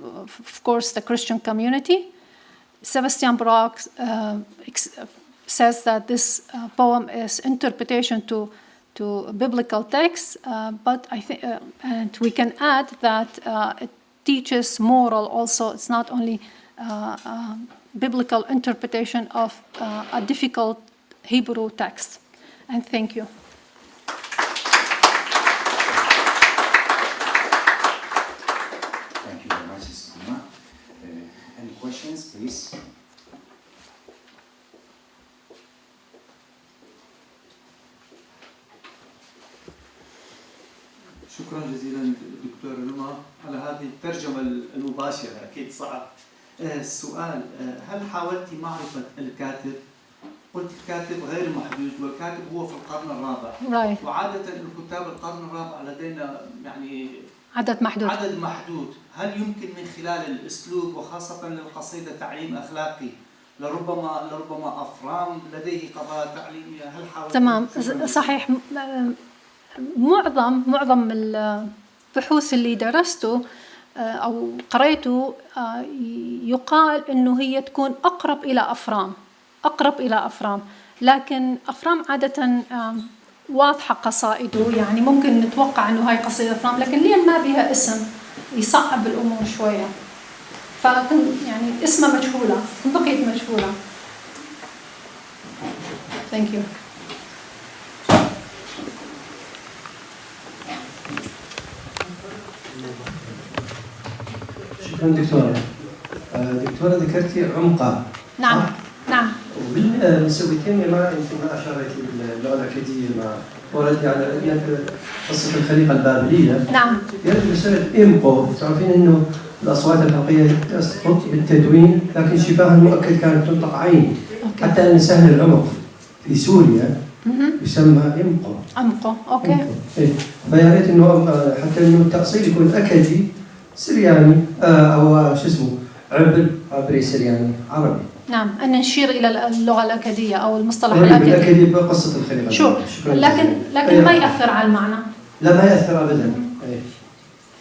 of course, the Christian community. Sebastian Bach says that this poem is interpretation to biblical texts, but I think, and we can add that it teaches moral also. It's not only biblical interpretation of a difficult Hebrew text. And thank you. Thank you very much, Sister Nima. Any questions, please? شكرا جزيلا دكتور نما على هذه الترجمة المباشرة، أكيد صعب. السؤال، هل حاولت معرفة الكاتب؟ قلت الكاتب غير محدود، والكاتب هو في القرن الرابع. Right. وعادة الكتاب القرن الرابع لدينا يعني عدد محدود. هل يمكن من خلال الأسلوب وخاصة للقصيدة تعليم أخلاقي لربما أفرام لديه قضايا تعليمية؟ هل حاولت؟ تمام، صحيح. معظم البحوث اللي درسته أو قريته يقال إنه هي تكون أقرب إلى أفرام، لكن أفرام عادة واضحة قصائده، يعني ممكن نتوقع إنه هاي قصيدة أفرام، لكن لين ما بها اسم يصعب الأمور شوية، يعني اسمها مجهولة، بقيت مجهولة. Thank you. شكرا دكتورة. دكتورة ذكرتي عمقة. نعم. نعم. وبالسويتين ما أشارتي باللغة الأكادية ما ورد على قصة الخليقة البابلية. نعم. يرد رسالة إمبو، تعرفين إنه الأصوات الحلقية تسقط بالتدوين، لكن شفاها المؤكد كانت تنطق عين. حتى أن سهل العمق في سوريا يسمى إمقو. أوكي. فيا ريت إنه حتى إنه التأصيل يكون أكدي سرياني أو شو اسمه عبري سرياني عربي. نعم، أن نشير إلى اللغة الأكادية أو المصطلح الأكادي بقصة الخليقة. شو، لكن ما يأثر على المعنى. لا، ما يأثر أبدا.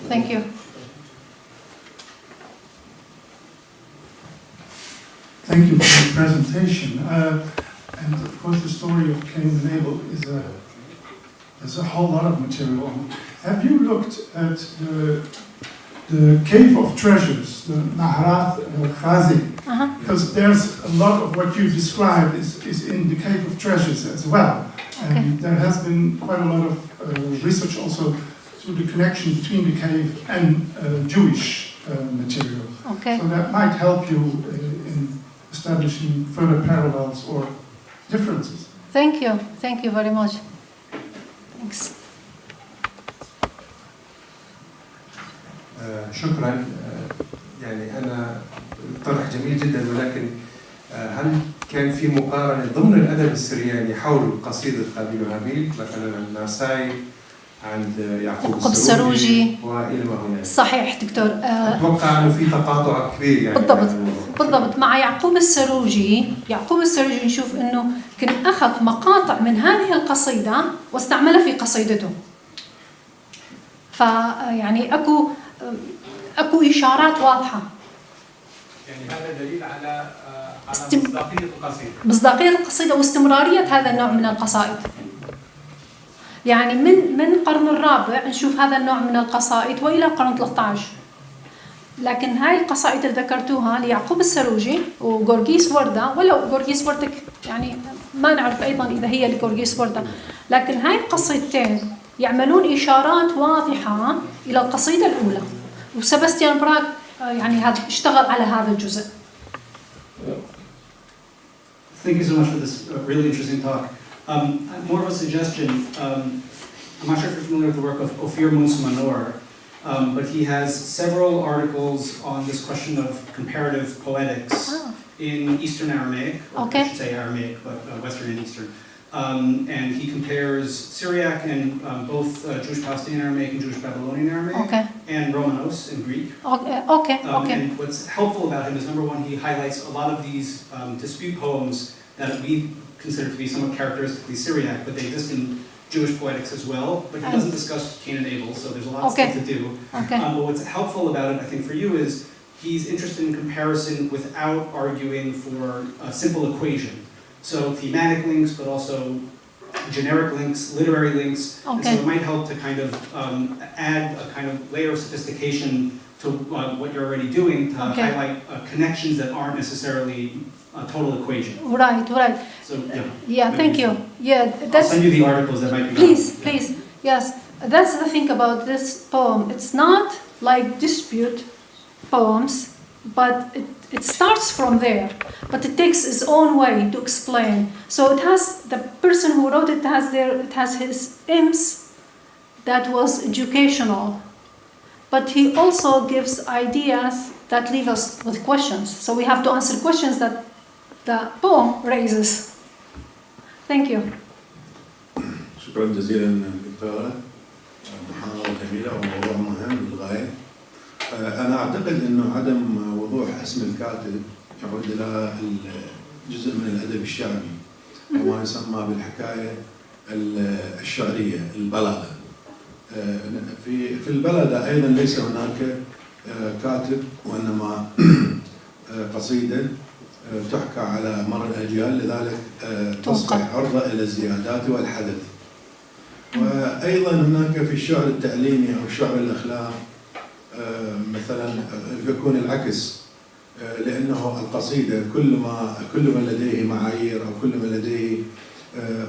Thank you. Thank you for the presentation. And of course, the story of Cain and Abel is a whole lot of material on it. Have you looked at the Cave of Treasures, the Maharat Khazi? Because there's a lot of what you described is in the Cave of Treasures as well. And there has been quite a lot of research also through the connection between the cave and Jewish material. So that might help you in establishing further parallels or differences. Thank you very much. Thanks. شكرا. يعني أنا طرح جميل جدا، ولكن هل كان في مقارنة ضمن الأدب السرياني حول قصيدة قابيل وهابيل مثلا عن ناساي عند يعقوب السروجي وإلى ما هنالك؟ صحيح دكتور. أتوقع أنه في تقاطع كبير يعني. بالضبط. مع يعقوب السروجي نشوف إنه كان أخذ مقاطع من هذه القصيدة واستعملها في قصيدته. فيعني أكو إشارات واضحة. يعني هذا دليل على مصداقية القصيدة واستمرارية هذا النوع من القصائد. يعني من القرن الرابع نشوف هذا النوع من القصائد وإلى القرن 13. لكن هاي القصائد اللي ذكرتوها ليعقوب السروجي وغورغيس وردة، ولو غورغيس وردة يعني ما نعرف أيضا إذا هي لغورغيس وردة، لكن هاي القصيدتين يعملون إشارات واضحة إلى القصيدة الأولى، وسباستيان براغ يعني هذا اشتغل على هذا الجزء. Thank you so much for this really interesting talk. More of a suggestion. I'm not sure if you're familiar with the work of Ophir Moussa-Manor, but he has several articles on this question of comparative poetics in Eastern Aramaic, or I should say Aramaic, but Western and Eastern. And he compares Syriac and both Jewish Palestinian Aramaic and Jewish Babylonian Aramaic, and Romanos in Greek. And what's helpful about him is, number one, he highlights a lot of these dispute poems that we consider to be somewhat characteristically Syriac, but they exist in Jewish poetics as well. But he doesn't discuss Cain and Abel, so there's a lot still to do. But what's helpful about it, I think, for you is he's interested in comparison without arguing for a simple equation. So thematic links, but also generic links, literary links. And so Okay. it might help to kind of add a kind of layer of sophistication to what you're already doing to Okay. highlight connections that aren't necessarily a total equation. Right, right. So, yeah. Yeah, thank you. Yeah, I'll that's. send you the articles that might be. Please, please, yes. That's the thing about this poem. It's not like dispute poems, but it starts from there. But it takes its own way to explain. So it has, the person who wrote it has his aims that was educational. But he also gives ideas that leave us with questions. So we have to answer questions that the poem raises. Thank you. شكرا جزيلا دكتورة، محاضرة جميلة وموضوع مهم للغاية. أنا أعتقد أنه عدم وضوح اسم الكاتب يعود إلى جزء من الأدب الشعبي أو ما يسمى بالحكاية الشعرية، البلدة. في البلدة أيضا ليس هناك كاتب وإنما قصيدة تحكى على مر الأجيال، لذلك تصبح عرضة إلى الزيادات والحدث. وأيضا هناك في الشعر التعليمي أو الشعر الأخلاق مثلا يكون العكس، لأنه القصيدة كل من لديه معايير أو كل من لديه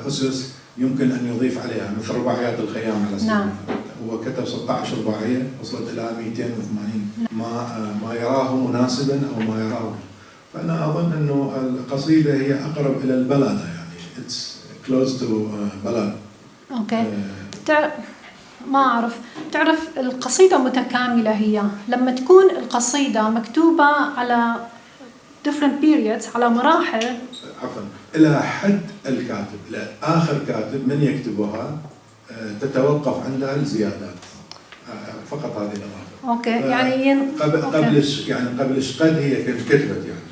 أسس يمكن أن يضيف عليها، مثل رباعيات الخيام على سبيل المثال. هو كتب 16 رباعية وصلت إلى 280 ما يراه مناسبا أو ما يراه. فأنا أظن أنه القصيدة هي أقرب إلى البلدة، يعني it's close to بلد. اوكي. ما أعرف. تعرف القصيدة متكاملة هي لما تكون القصيدة مكتوبة على different periods، على مراحل. عفوا، إلى حد الكاتب، إلى آخر كاتب من يكتبها تتوقف عندها الزيادات. فقط هذه الإضافة. اوكي، يعني قبل قد هي كتبت يعني.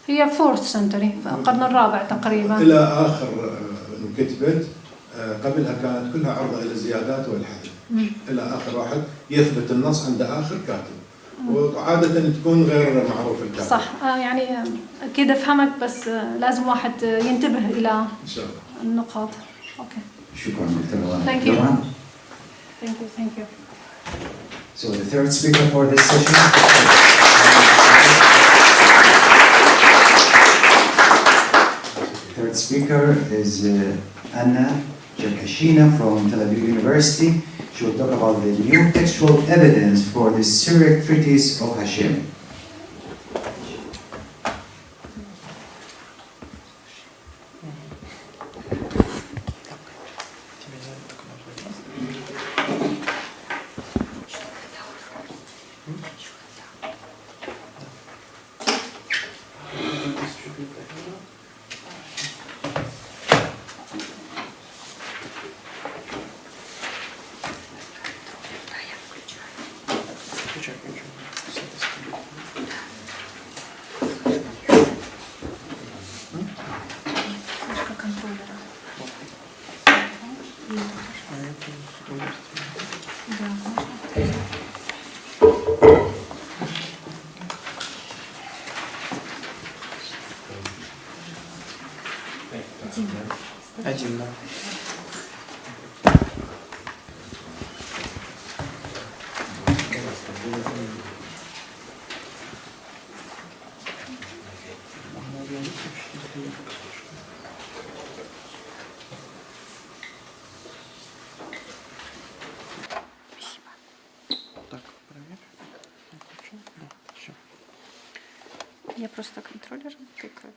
هي 4th century، في القرن الرابع تقريبا. إلى آخر كتبت، قبلها كانت كلها عرضة إلى الزيادات والحذف. إلى آخر واحد يثبت النص عند آخر كاتب. وعادة تكون غير معروف الكاتب. صح، يعني أكيد أفهمك، بس لازم واحد ينتبه إلى النقاط. أوكي. شكرا دكتور. Thank you. Thank you. Thank you. So the third speaker for this session. Third speaker is Anna Cherkashina from Tel Aviv University. She will talk about the new textual evidence for the Syriac treatise of Hashem. Один, да. Я просто контроллером тыкаю.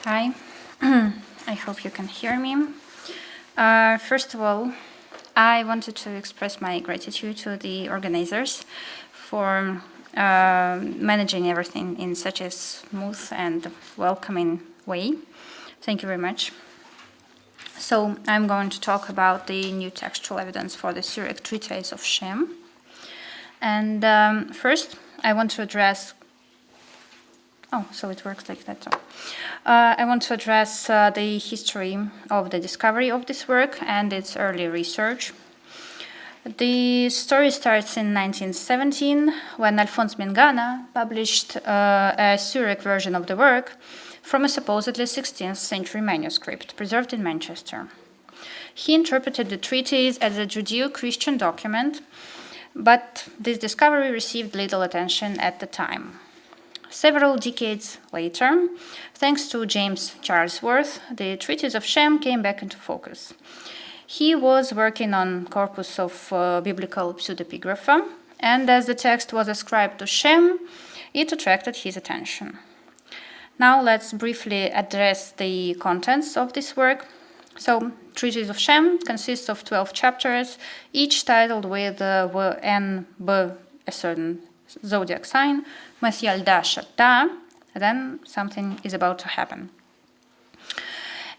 Hi, I hope you can hear me. First of all, I wanted to express my gratitude to the organizers for managing everything in such a smooth and welcoming way. Thank you very much. So I'm going to talk about the new textual evidence for the Syriac treatise of Shem. And first, I want to address. Oh, so it works like that. I want to address the history of the discovery of this work and its early research. The story starts in 1917 when Alphonse Mingana published a Syriac version of the work from a supposedly 16th century manuscript preserved in Manchester. He interpreted the treatise as a Judeo-Christian document, but this discovery received little attention at the time. Several decades later, thanks to James Charlesworth, the treatise of Shem came back into focus. He was working on corpus of biblical pseudepigrapha, and as the text was ascribed to Shem, it attracted his attention. Now let's briefly address the contents of this work. So, Treatise of Shem consists of 12 chapters, each titled with W, N, B, a certain zodiac sign, Mathial Da Shatta, then something is about to happen.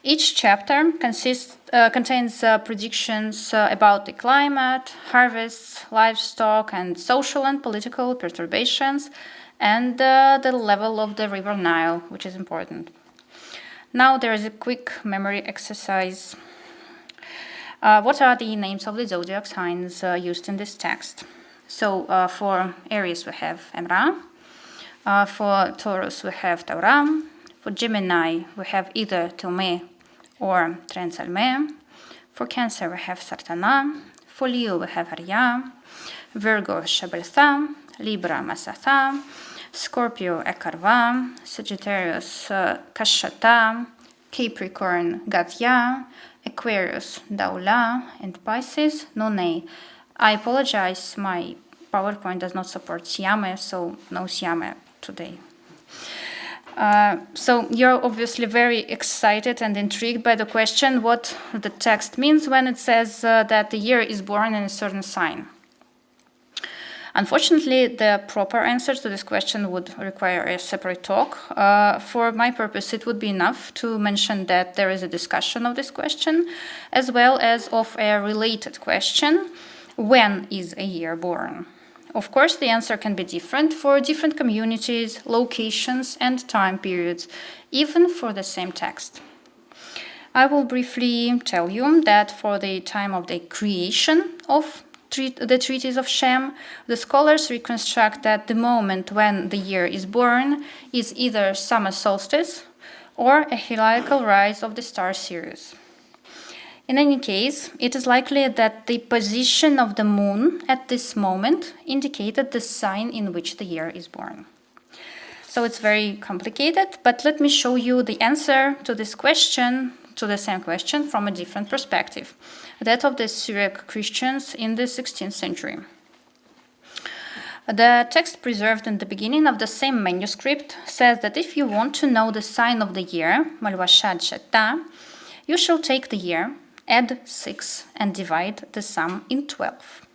Each chapter contains predictions about the climate, harvests, livestock, and social and political perturbations, and the level of the river Nile, which is important. Now there is a quick memory exercise. What are the names of the zodiac signs used in this text? So for Aries we have Emra, for Taurus we have Taura, for Gemini we have either Tilme or Trensalme, for Cancer we have Sartana, for Leo we have Arya, Virgo Shabeltha, Libra Masatha, Scorpio Ekarva, Sagittarius Kashata, Capricorn Gadya, Aquarius Daula, and Pisces None. I apologize, my PowerPoint does not support Siame, so no Siame today. So you're obviously very excited and intrigued by the question what the text means when it says that the year is born in a certain sign. Unfortunately, the proper answer to this question would require a separate talk. For my purpose, it would be enough to mention that there is a discussion of this question, as well as of a related question, when is a year born? Of course, the answer can be different for different communities, locations, and time periods, even for the same text. I will briefly tell you that for the time of the creation of the treatise of Shem, the scholars reconstruct that the moment when the year is born is either summer solstice or a heliacal rise of the star Sirius. In any case, it is likely that the position of the moon at this moment indicated the sign in which the year is born. So it's very complicated, but let me show you the answer to this question, to the same question, from a different perspective, that of the Syriac Christians in the 16th century. The text preserved in the beginning of the same manuscript says that if you want to know the sign of the year, Malwashad Shatta, you shall take the year, add 6, and divide the sum in 12.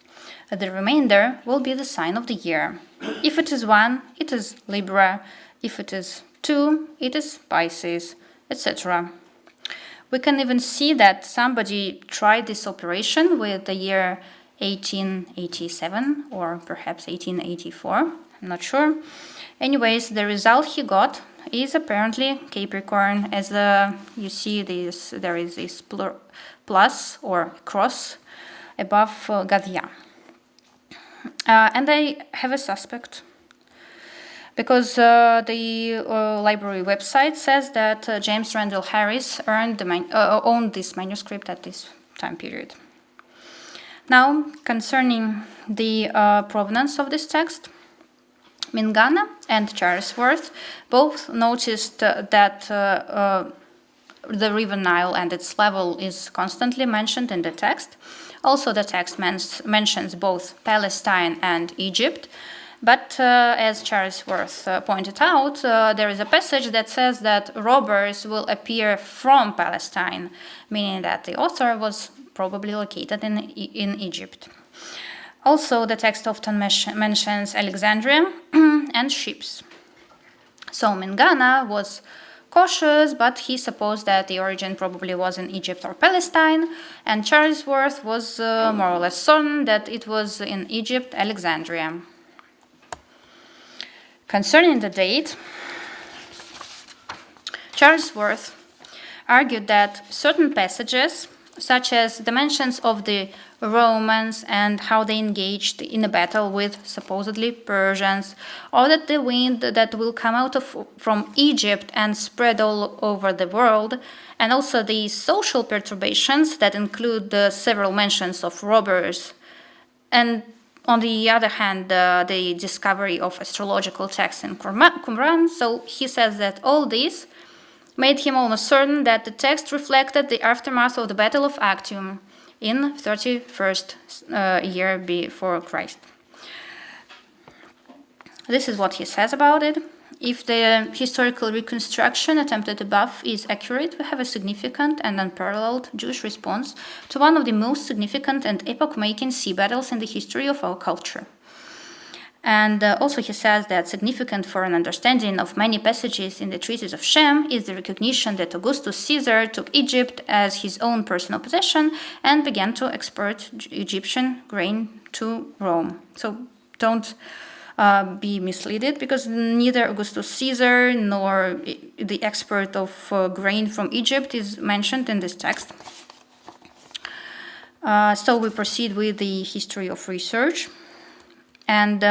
The remainder will be the sign of the year. If it is 1, it is Libra. If it is 2, it is Pisces, etc. We can even see that somebody tried this operation with the year 1887 or perhaps 1884. I'm not sure. Anyways, the result he got is apparently Capricorn. As you see, there is this plus or cross above Gadya. And I have a suspect, because the library website says that James Randall Harris owned this manuscript at this time period. Now, concerning the provenance of this text, Mingana and Charlesworth both noticed that the river Nile and its level is constantly mentioned in the text. Also, the text mentions both Palestine and Egypt. But as Charlesworth pointed out, there is a passage that says that robbers will appear from Palestine, meaning that the author was probably located in Egypt. Also, the text often mentions Alexandria and ships. So Mingana was cautious, but he supposed that the origin probably was in Egypt or Palestine, and Charlesworth was more or less certain that it was in Egypt, Alexandria. Concerning the date, Charlesworth argued that certain passages, such as the mentions of the Romans, and how they engaged in a battle with supposedly Persians, or that the wind that will come out from Egypt and spread all over the world, and also the social perturbations that include several mentions of robbers, and on the other hand, the discovery of astrological texts in Qumran. So he says that all this made him almost certain that the text reflected the aftermath of the Battle of Actium in 31st year before Christ. This is what he says about it. If the historical reconstruction attempted above is accurate, we have a significant and unparalleled Jewish response to one of the most significant and epoch-making sea battles in the history of our culture. And also he says that significant for an understanding of many passages in the treatise of Shem is the recognition that Augustus Caesar took Egypt as his own personal possession and began to export Egyptian grain to Rome. So don't be misled, because neither Augustus Caesar nor the export of grain from Egypt is mentioned in this text. So we proceed with the history of research. And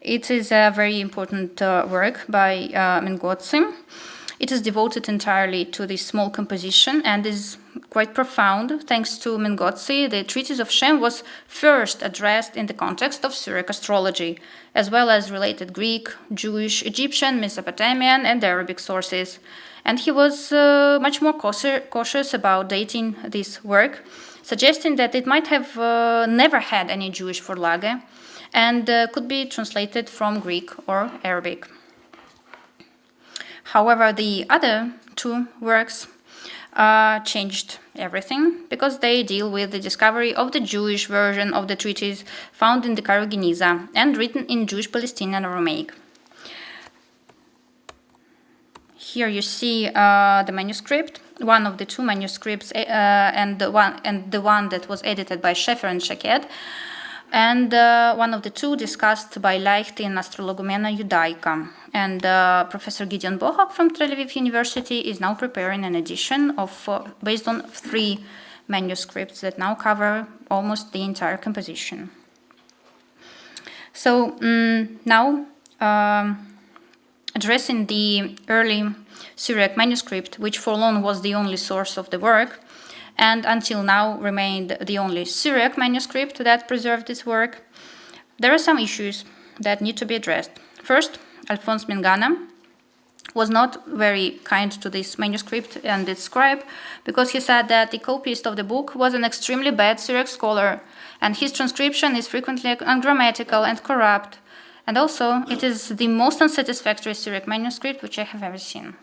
it is a very important work by Mengozzi. It is devoted entirely to this small composition and is quite profound. Thanks to Mengozzi, the treatise of Shem was first addressed in the context of Syriac astrology, as well as related Greek, Jewish, Egyptian, Mesopotamian, and Arabic sources. And he was much more cautious about dating this work, suggesting that it might have never had any Jewish Vorlage and could be translated from Greek or Arabic. However, the other two works changed everything, because they deal with the discovery of the Jewish version of the treatise found in the Cairo Geniza and written in Jewish Palestinian Aramaic. Here you see the manuscript, one of the two manuscripts, and the one that was edited by Scheffer and Shaked, and one of the two discussed by Leicht in Astrologomena Judaica. And Professor Gideon Bohak from Tel Aviv University is now preparing an edition based on 3 manuscripts that now cover almost the entire composition. So now, addressing the early Syriac manuscript, which for long was the only source of the work, and until now remained the only Syriac manuscript that preserved this work, there are some issues that need to be addressed. First, Alphonse Mingana was not very kind to this manuscript and its scribe, because he said that the copyist of the book was an extremely bad Syriac scholar, and his transcription is frequently ungrammatical and corrupt, and also it is the most unsatisfactory Syriac manuscript which I have ever seen.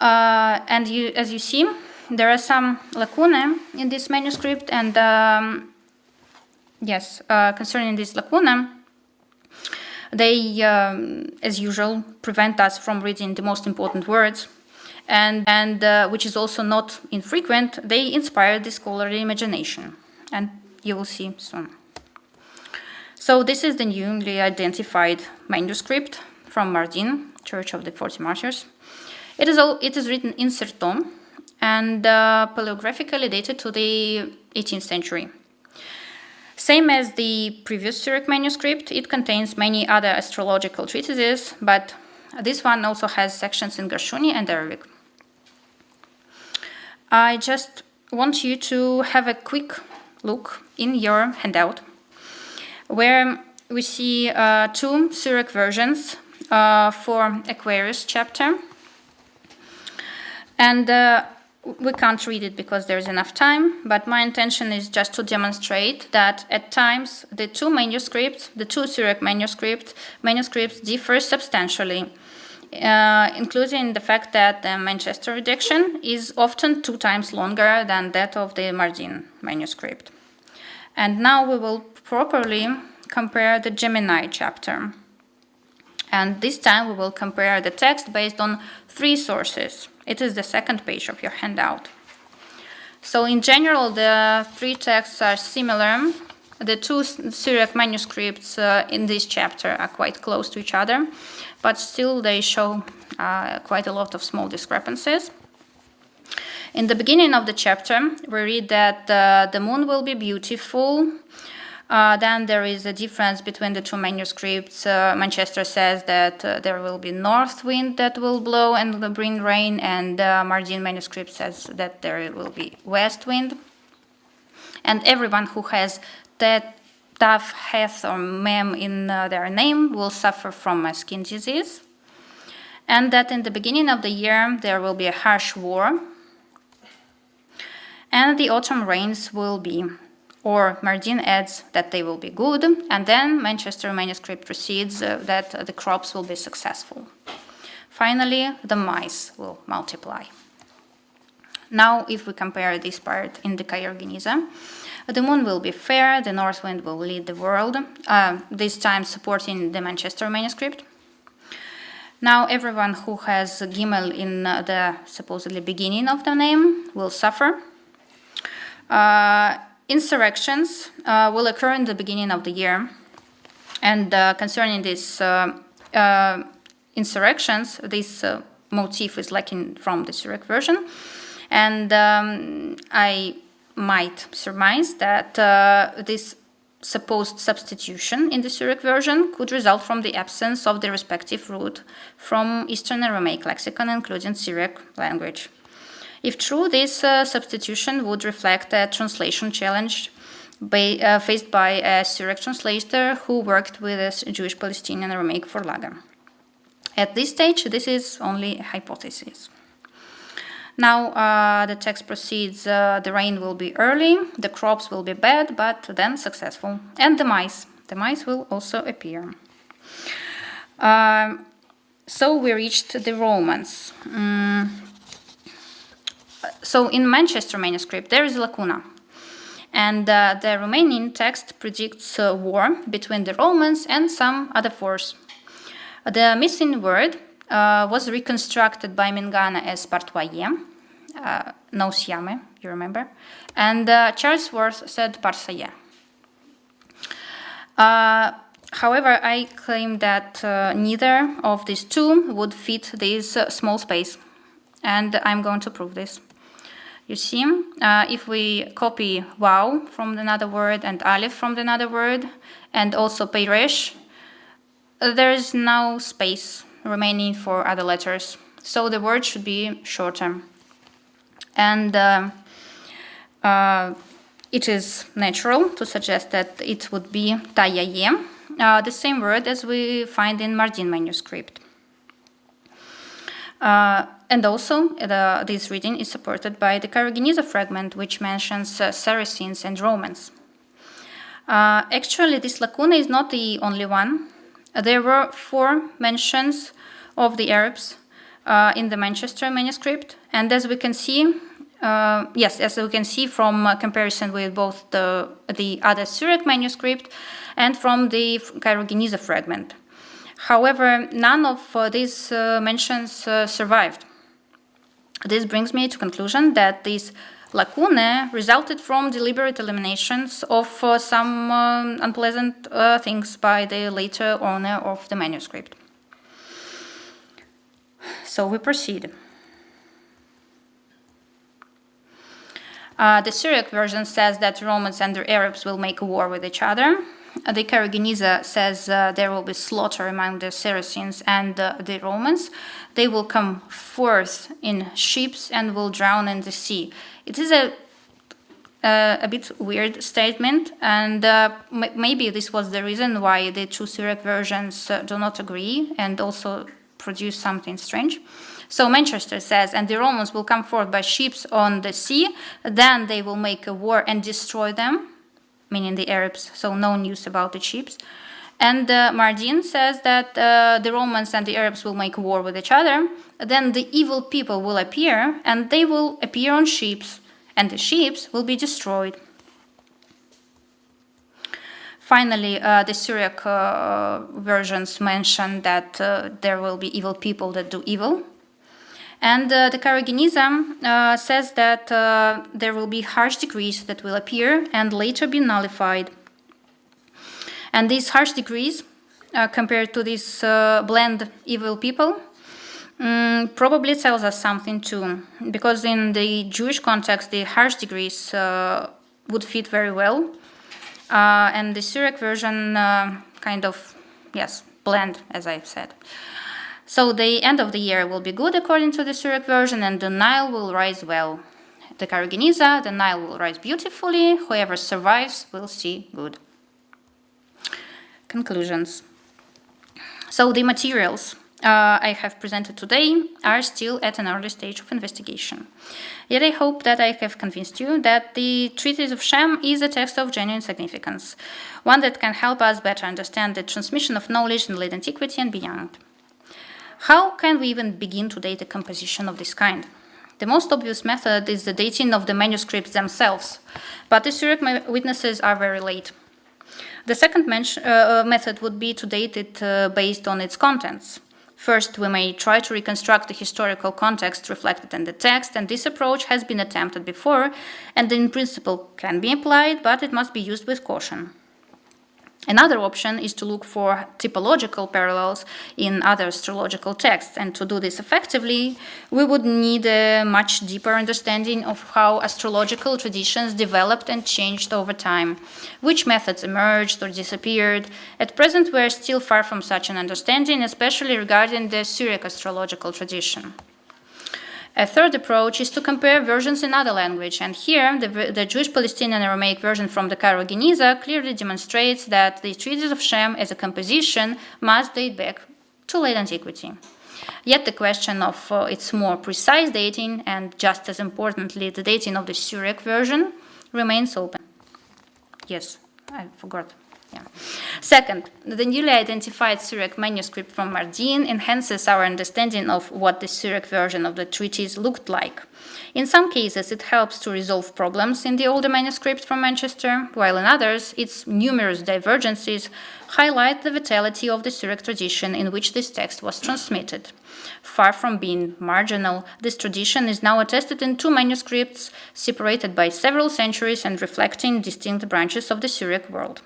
And as you see, there are some lacunae in this manuscript, and concerning this lacunae, they, as usual, prevent us from reading the most important words, and which is also not infrequent, they inspire the scholarly imagination, and you will see soon. So this is the newly identified manuscript from Mardin, Church of the 40 Martyrs. It is written in Serton and paleographically dated to the 18th century. Same as the previous Syriac manuscript, it contains many other astrological treatises, but this one also has sections in Gershuni and Arabic. I just want you to have a quick look in your handout, where we see 2 Syriac versions for Aquarius chapter. And we can't read it because there's enough time, but my intention is just to demonstrate that at times the 2 manuscripts, the 2 Syriac manuscripts differ substantially, including the fact that the Manchester redaction is often 2 times longer than that of the Mardin manuscript. And now we will properly compare the Gemini chapter. And this time we will compare the text based on 3 sources. It is the second page of your handout. So in general, the 3 texts are similar. The 2 Syriac manuscripts in this chapter are quite close to each other, but still they show quite a lot of small discrepancies. In the beginning of the chapter, we read that the moon will be beautiful. Then there is a difference between the two manuscripts. Manchester says that there will be north wind that will blow and will bring rain, and Mardin manuscript says that there will be west wind. And everyone who has that Taf, Heth, or Mem in their name will suffer from a skin disease. And that in the beginning of the year there will be a harsh war. And the autumn rains will be, or Mardin adds that they will be good, and then Manchester manuscript proceeds that the crops will be successful. Finally, the mice will multiply. Now, if we compare this part in the Kaiorgeniza, the moon will be fair, the north wind will lead the world, this time supporting the Manchester manuscript. Now, everyone who has Gimel in the supposedly beginning of the name will suffer. Insurrections will occur in the beginning of the year. And concerning these insurrections, this motif is lacking from the Syriac version. And I might surmise that this supposed substitution in the Syriac version could result from the absence of the respective root from Eastern Aramaic lexicon, including Syriac language. If true, this substitution would reflect a translation challenge faced by a Syriac translator who worked with a Jewish Palestinian Aramaic for Laga. At this stage, this is only a hypothesis. Now the text proceeds, the rain will be early, the crops will be bad, but then successful. And the mice will also appear. So we reached the Romans. So in Manchester manuscript, there is a lacuna. And the remaining text predicts war between the Romans and some other force. The missing word was reconstructed by Mengana as partwaye, nausiame, you remember, and Charles Worth said parsaye. However, I claim that neither of these two would fit this small space, and I'm going to prove this. You see, if we copy wow from another word and aleph from another word, and also peiresh, there is no space remaining for other letters, so the word should be shorter. And it is natural to suggest that it would be tayaye, the same word as we find in Mardin manuscript. And also, this reading is supported by the Kaiorgeniza fragment, which mentions Saracens and Romans. Actually, this lacuna is not the only one. There were 4 mentions of the Arabs in the Manchester manuscript, and as we can see, as we can see from comparison with both the other Syriac manuscript and from the Kaiorgeniza fragment. However, none of these mentions survived. This brings me to conclusion that these lacunae resulted from deliberate eliminations of some unpleasant things by the later owner of the manuscript. So we proceed. The Syriac version says that Romans and the Arabs will make a war with each other. The Kaiorgeniza says there will be slaughter among the Saracens and the Romans. They will come forth in ships and will drown in the sea. It is a bit weird statement, and maybe this was the reason why the 2 Syriac versions do not agree and also produce something strange. So Manchester says, and the Romans will come forth by ships on the sea, then they will make a war and destroy them, meaning the Arabs, so no news about the ships. And Mardin says that the Romans and the Arabs will make war with each other, then the evil people will appear, and they will appear on ships, and the ships will be destroyed. Finally, the Syriac versions mention that there will be evil people that do evil. And the Kaiorgeniza says that there will be harsh decrees that will appear and later be nullified. And these harsh decrees, compared to these bland evil people, probably tells us something too, because in the Jewish context, the harsh degrees would fit very well, and the Syriac version kind of, yes, blend, as I've said. So the end of the year will be good according to the Syriac version, and the Nile will rise well. The Karageniza, the Nile will rise beautifully. Whoever survives will see good. Conclusions. So the materials I have presented today are still at an early stage of investigation. Yet I hope that I have convinced you that the Treatise of Shem is a text of genuine significance, one that can help us better understand the transmission of knowledge in late antiquity and beyond. How can we even begin to date a composition of this kind? The most obvious method is the dating of the manuscripts themselves, but the Syriac witnesses are very late. The second method would be to date it based on its contents. First, we may try to reconstruct the historical context reflected in the text, and this approach has been attempted before, and in principle can be applied, but it must be used with caution. Another option is to look for typological parallels in other astrological texts, and to do this effectively, we would need a much deeper understanding of how astrological traditions developed and changed over time, which methods emerged or disappeared. At present, we are still far from such an understanding, especially regarding the Syriac astrological tradition. A third approach is to compare versions in other language, and here the Jewish Palestinian Aramaic version from the Cairo Geniza clearly demonstrates that the Treatise of Shem as a composition must date back to late antiquity. Yet the question of its more precise dating, and just as importantly the dating of the Syriac version, remains open. Yes, I forgot. Yeah. Second, the newly identified Syriac manuscript from Mardin enhances our understanding of what the Syriac version of the treatise looked like. In some cases, it helps to resolve problems in the older manuscript from Manchester, while in others, its numerous divergences highlight the vitality of the Syriac tradition in which this text was transmitted. Far from being marginal, this tradition is now attested in two manuscripts separated by several centuries and reflecting distinct branches of the Syriac world.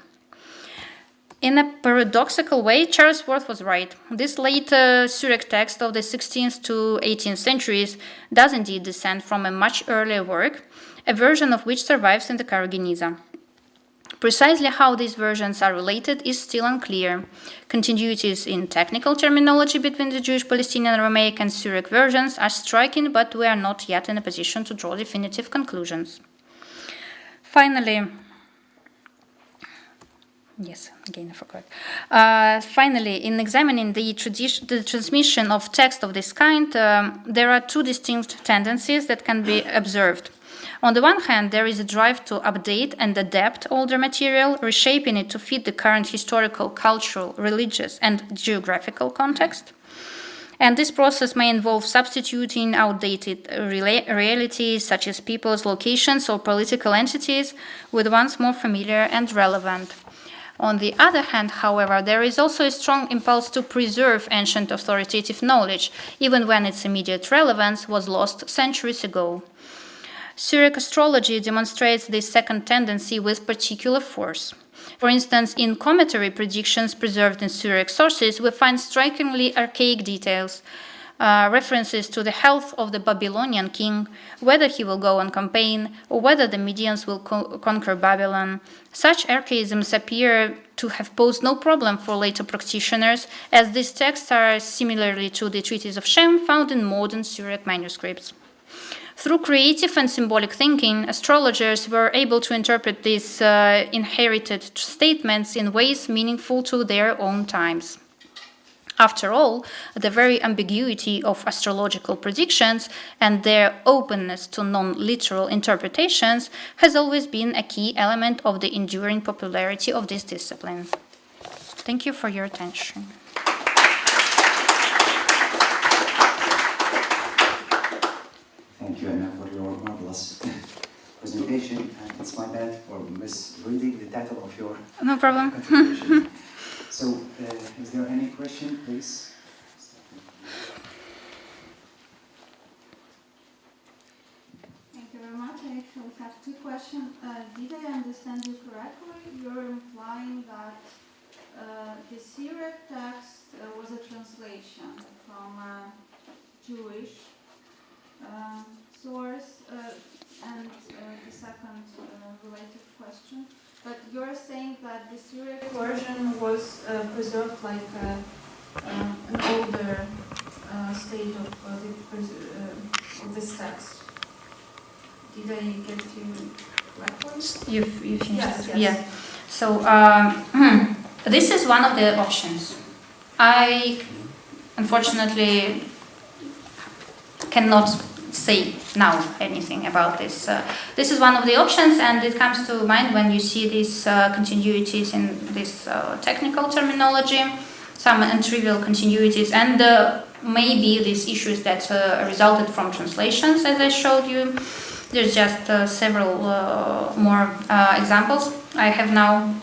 In a paradoxical way, Charles Worth was right. This late Syriac text of the 16th to 18th centuries does indeed descend from a much earlier work, a version of which survives in the Cairo Geniza. Precisely how these versions are related is still unclear. Continuities in technical terminology between the Jewish Palestinian Aramaic and Syriac versions are striking, but we are not yet in a position to draw definitive conclusions. Finally, yes, again I forgot. Finally, in examining the transmission of text of this kind, there are two distinct tendencies that can be observed. On the one hand, there is a drive to update and adapt older material, reshaping it to fit the current historical, cultural, religious, and geographical context. And this process may involve substituting outdated realities, such as people's locations or political entities, with ones more familiar and relevant. On the other hand, however, there is also a strong impulse to preserve ancient authoritative knowledge, even when its immediate relevance was lost centuries ago. Syriac astrology demonstrates this second tendency with particular force. For instance, in cometary predictions preserved in Syriac sources, we find strikingly archaic details, references to the health of the Babylonian king, whether he will go on campaign, or whether the Medians will conquer Babylon. Such archaisms appear to have posed no problem for later practitioners, as these texts are, similarly to the Treatise of Shem, found in modern Syriac manuscripts. Through creative and symbolic thinking, astrologers were able to interpret these inherited statements in ways meaningful to their own times. After all, the very ambiguity of astrological predictions and their openness to non-literal interpretations has always been a key element of the enduring popularity of this discipline. Thank you for your attention. Thank you, Anna, for your marvelous presentation. And it's my bad for misreading the title of your No problem. contribution. So, is there any question, please? Thank you very much. I actually have two questions. Did I understand you correctly? You're implying that the Syriac text was a translation from Jewish source, and the second related question. But you're saying that the Syriac version was preserved like an older state of this text. Did I get you correctly? You finished? Yes, it? yes. Yeah. So this is one of the options. I unfortunately cannot say now anything about this. This is one of the options, and it comes to mind when you see these continuities in this technical terminology, some trivial continuities, and maybe these issues that resulted from translations, as I showed you. There's just several more examples I have now.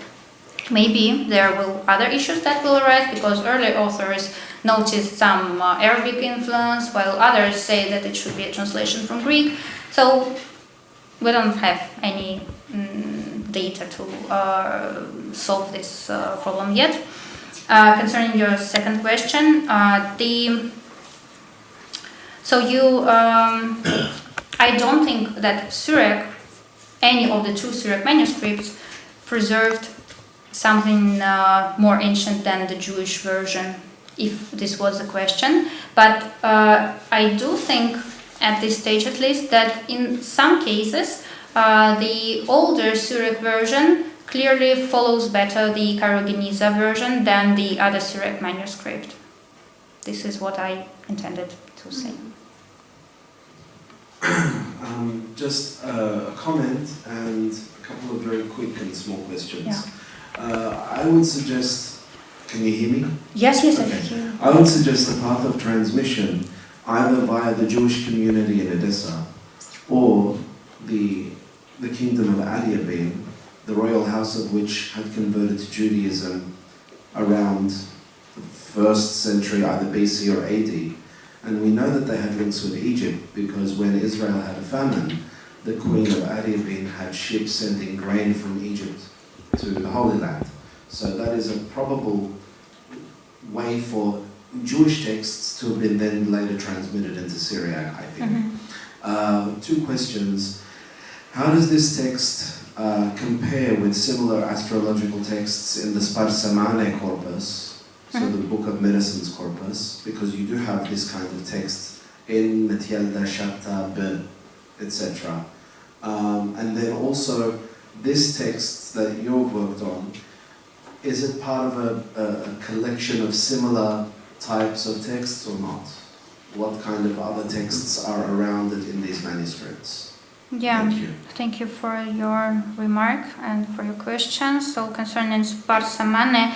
Maybe there will other issues that will arise because early authors noticed some Arabic influence, while others say that it should be a translation from Greek. So we don't have any data to solve this problem yet. Concerning your second question, I don't think that Syriac, any of the two Syriac manuscripts, preserved something more ancient than the Jewish version, if this was the question. But I do think, at this stage at least, that in some cases the older Syriac version clearly follows better the Karogeniza version than the other Syriac manuscript. This is what I intended to say. Just a comment and a couple of very quick and small questions. Yeah. I would suggest, can you hear me? Yes, yes, okay. I can hear you. I would suggest a path of transmission either via the Jewish community in Edessa or the kingdom of Adiabin, the royal house of which had converted to Judaism around the 1st century, either BC or AD. And we know that they had links with Egypt because when Israel had a famine, the queen of Adiabin had ships sending grain from Egypt to the Holy Land. So that is a probable way for Jewish texts to have been then later transmitted into Syriac, I think. Mm-hmm. Two questions. How does this text compare with similar astrological texts in the Sparsamane corpus, so the Book of Medicines corpus, because you do have this kind of text in Metielda, Shatta, Ben, etc. And then also, this text that you've worked on, is it part of a collection of similar types of texts or not? What kind of other texts are around it in these manuscripts? Yeah, Thank you. for your remark and for your question. So concerning Sparsamane,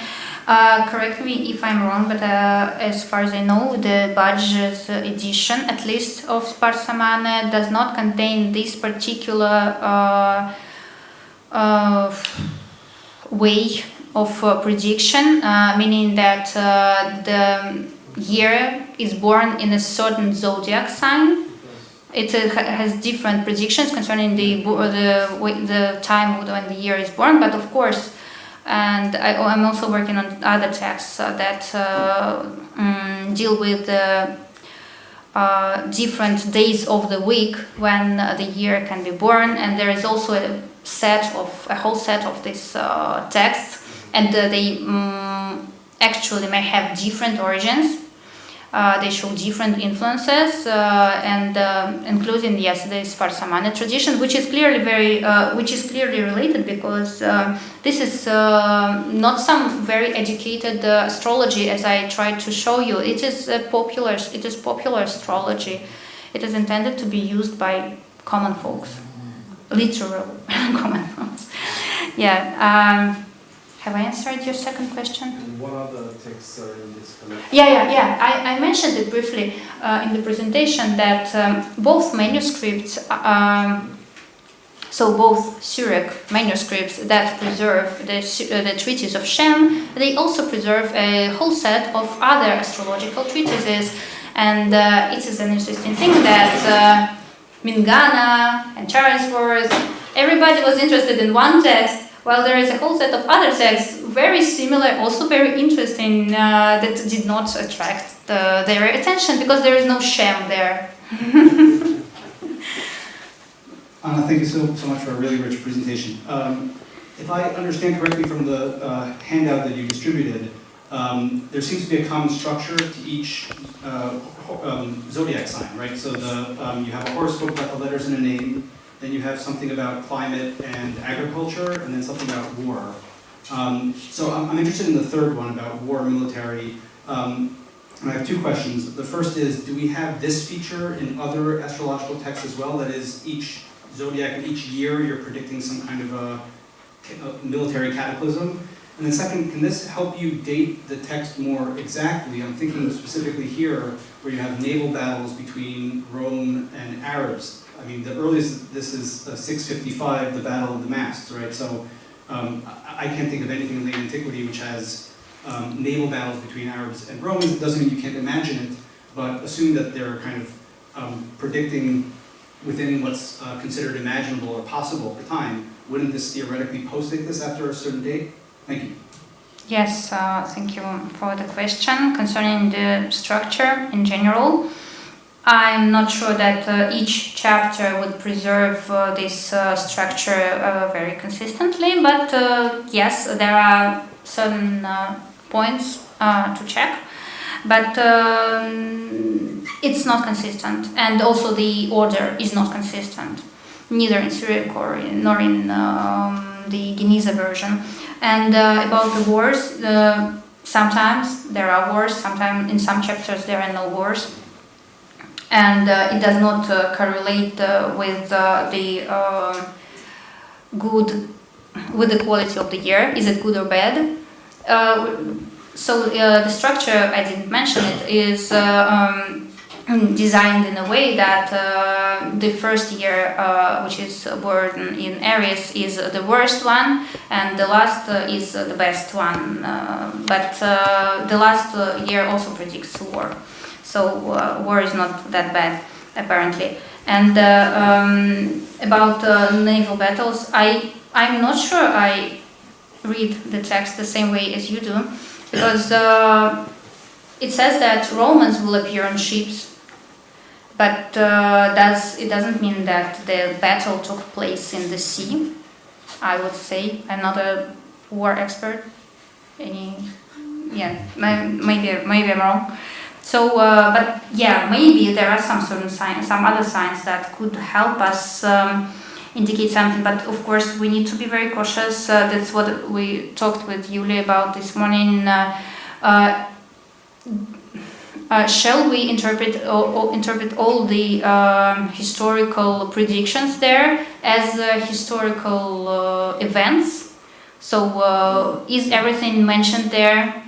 correct me if I'm wrong, but as far as I know, the Budge's edition, at least of Sparsamane, does not contain this particular way of prediction, meaning that the year is born in a certain zodiac sign. It has different predictions concerning the time when the year is born, but of course, and I'm also working on other texts that deal with different days of the week when the year can be born, and there is also a whole set of these texts, and they actually may have different origins. They show different influences, and including the Sparsamane tradition, which is clearly related because this is not some very educated astrology, as I tried to show you. It is popular astrology. It is intended to be used by common folks, literal common folks. Yeah. Have I answered your second question? And what other texts are in this collection? Yeah. I mentioned it briefly in the presentation that both manuscripts, so both Syriac manuscripts that preserve the treatise of Shem, they also preserve a whole set of other astrological treatises. And it is an interesting thing that Mingana and Charlesworth, everybody was interested in one text, while there is a whole set of other texts, very similar, also very interesting, that did not attract their attention because there is no Shem there. Anna, thank you so much for a really rich presentation. If I understand correctly from the handout that you distributed, there seems to be a common structure to each zodiac sign, right? So you have a horoscope about the letters in a name, then you have something about climate and agriculture, and then something about war. So I'm interested in the third one about war and military. And I have two questions. The first is, do we have this feature in other astrological texts as well? That is, each zodiac and each year you're predicting some kind of a military cataclysm? And then second, can this help you date the text more exactly? I'm thinking specifically here where you have naval battles between Rome and Arabs. I mean, the earliest, this is 655, the Battle of the Masts, right? So I can't think of anything in late antiquity which has naval battles between Arabs and Romans. It doesn't mean you can't imagine it, but assume that they're kind of predicting within what's considered imaginable or possible at the time. Wouldn't this theoretically post-date this after a certain date? Thank you. Yes, thank you for the question. Concerning the structure in general, I'm not sure that each chapter would preserve this structure very consistently, but yes, there are certain points to check, but it's not consistent, and also the order is not consistent, neither in Syriac nor in the Geniza version. And about the wars, sometimes there are wars, sometimes in some chapters there are no wars, and it does not correlate with the quality of the year. Is it good or bad? So the structure, I didn't mention it, is designed in a way that the first year, which is born in Aries, is the worst one, and the last is the best one. But the last year also predicts war, so war is not that bad, apparently. And about naval battles, I'm not sure I read the text the same way as you do, because it says that Romans will appear on ships. But it doesn't mean that the battle took place in the sea, I would say. I'm not a war expert. Maybe I'm wrong. So, but yeah, maybe there are some certain signs, some other signs that could help us indicate something. But of course, we need to be very cautious. That's what we talked with Yulia about this morning. Shall we interpret all the historical predictions there as historical events? So is everything mentioned there?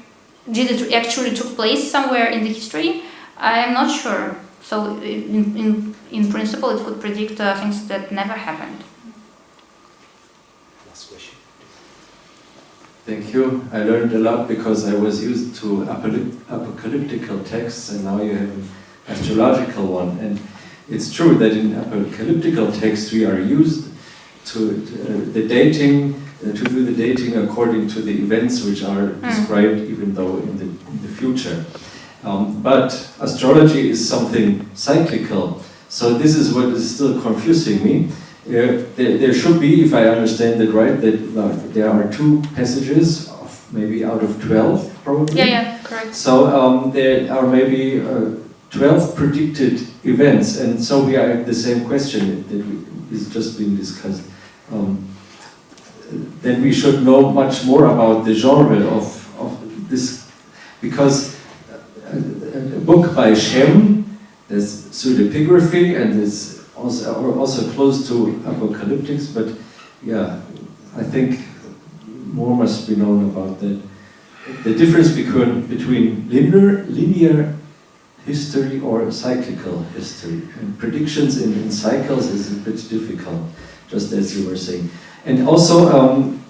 Did it actually took place somewhere in the history? I am not sure. So in principle, it could predict things that never happened. Last question. Thank you. I learned a lot because I was used to apocalyptical texts, and now you have an astrological one. And it's true that in apocalyptical texts we are used to the dating, to do the dating according to the events which are described, even though in the future. But astrology is something cyclical, so this is what is still confusing me. There should be, if I understand it right, that there are 2 passages, maybe out of 12, probably. Yeah, correct. So there are maybe 12 predicted events, and so we are at the same question that is just being discussed. Then we should know much more about the genre of this, because a book by Shem, there's pseudepigraphy, and it's also close to apocalyptics, but yeah, I think more must be known about that. The difference between linear history or cyclical history, and predictions in cycles is a bit difficult, just as you were saying. And also,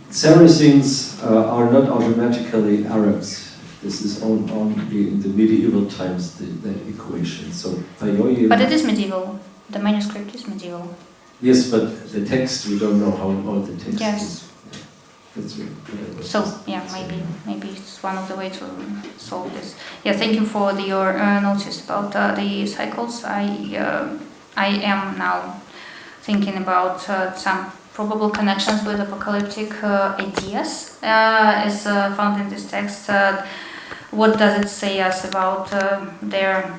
Saracens are not automatically Arabs. This is only in the medieval times, that equation. So, but it is medieval. The manuscript is medieval. Yes, but the text, we don't know how old the text is. That's really good. So yeah, maybe it's one of the way to solve this. Yeah, thank you for your notice about the cycles. I am now thinking about some probable connections with apocalyptic ideas as found in this text. What does it say us about their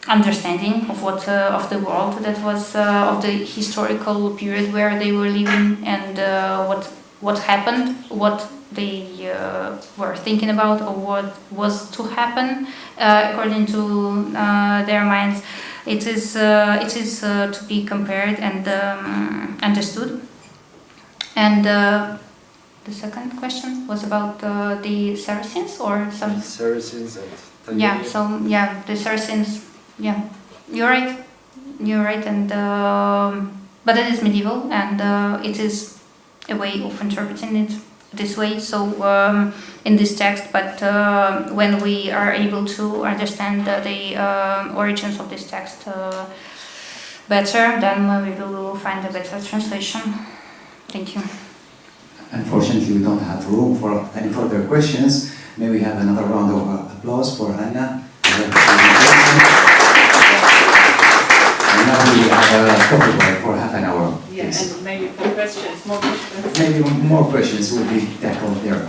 understanding of what of the world that was of the historical period where they were living, and what happened, what they were thinking about, or what was to happen according to their minds. It is to be compared and understood. And the second question was about the Saracens or some Saracens and yeah. So yeah, the Saracens. Yeah, you're right, and but it is medieval, and it is a way of interpreting it this way. So in this text, but when we are able to understand the origins of this text better, then we will find a better translation. Thank you. Unfortunately, we don't have room for any further questions. May we have another round of applause for Anna? And now we have a coffee break for half an hour. Yeah, please. and maybe for questions, more questions. Maybe more questions will be tackled there.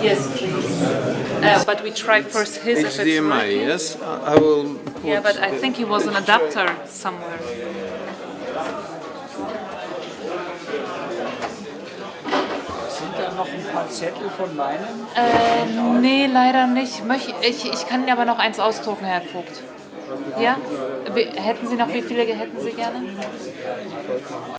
Yes, please. But we try first his if it's HDMI, working. yes? I will put Yeah, but I think he was an adapter somewhere. Sind da noch ein paar Zettel von meinem? Nee, leider nicht. Ich kann Ihnen aber noch eins ausdrucken, Herr Vogt. Ja? Hätten Sie noch, wie viele hätten Sie gerne?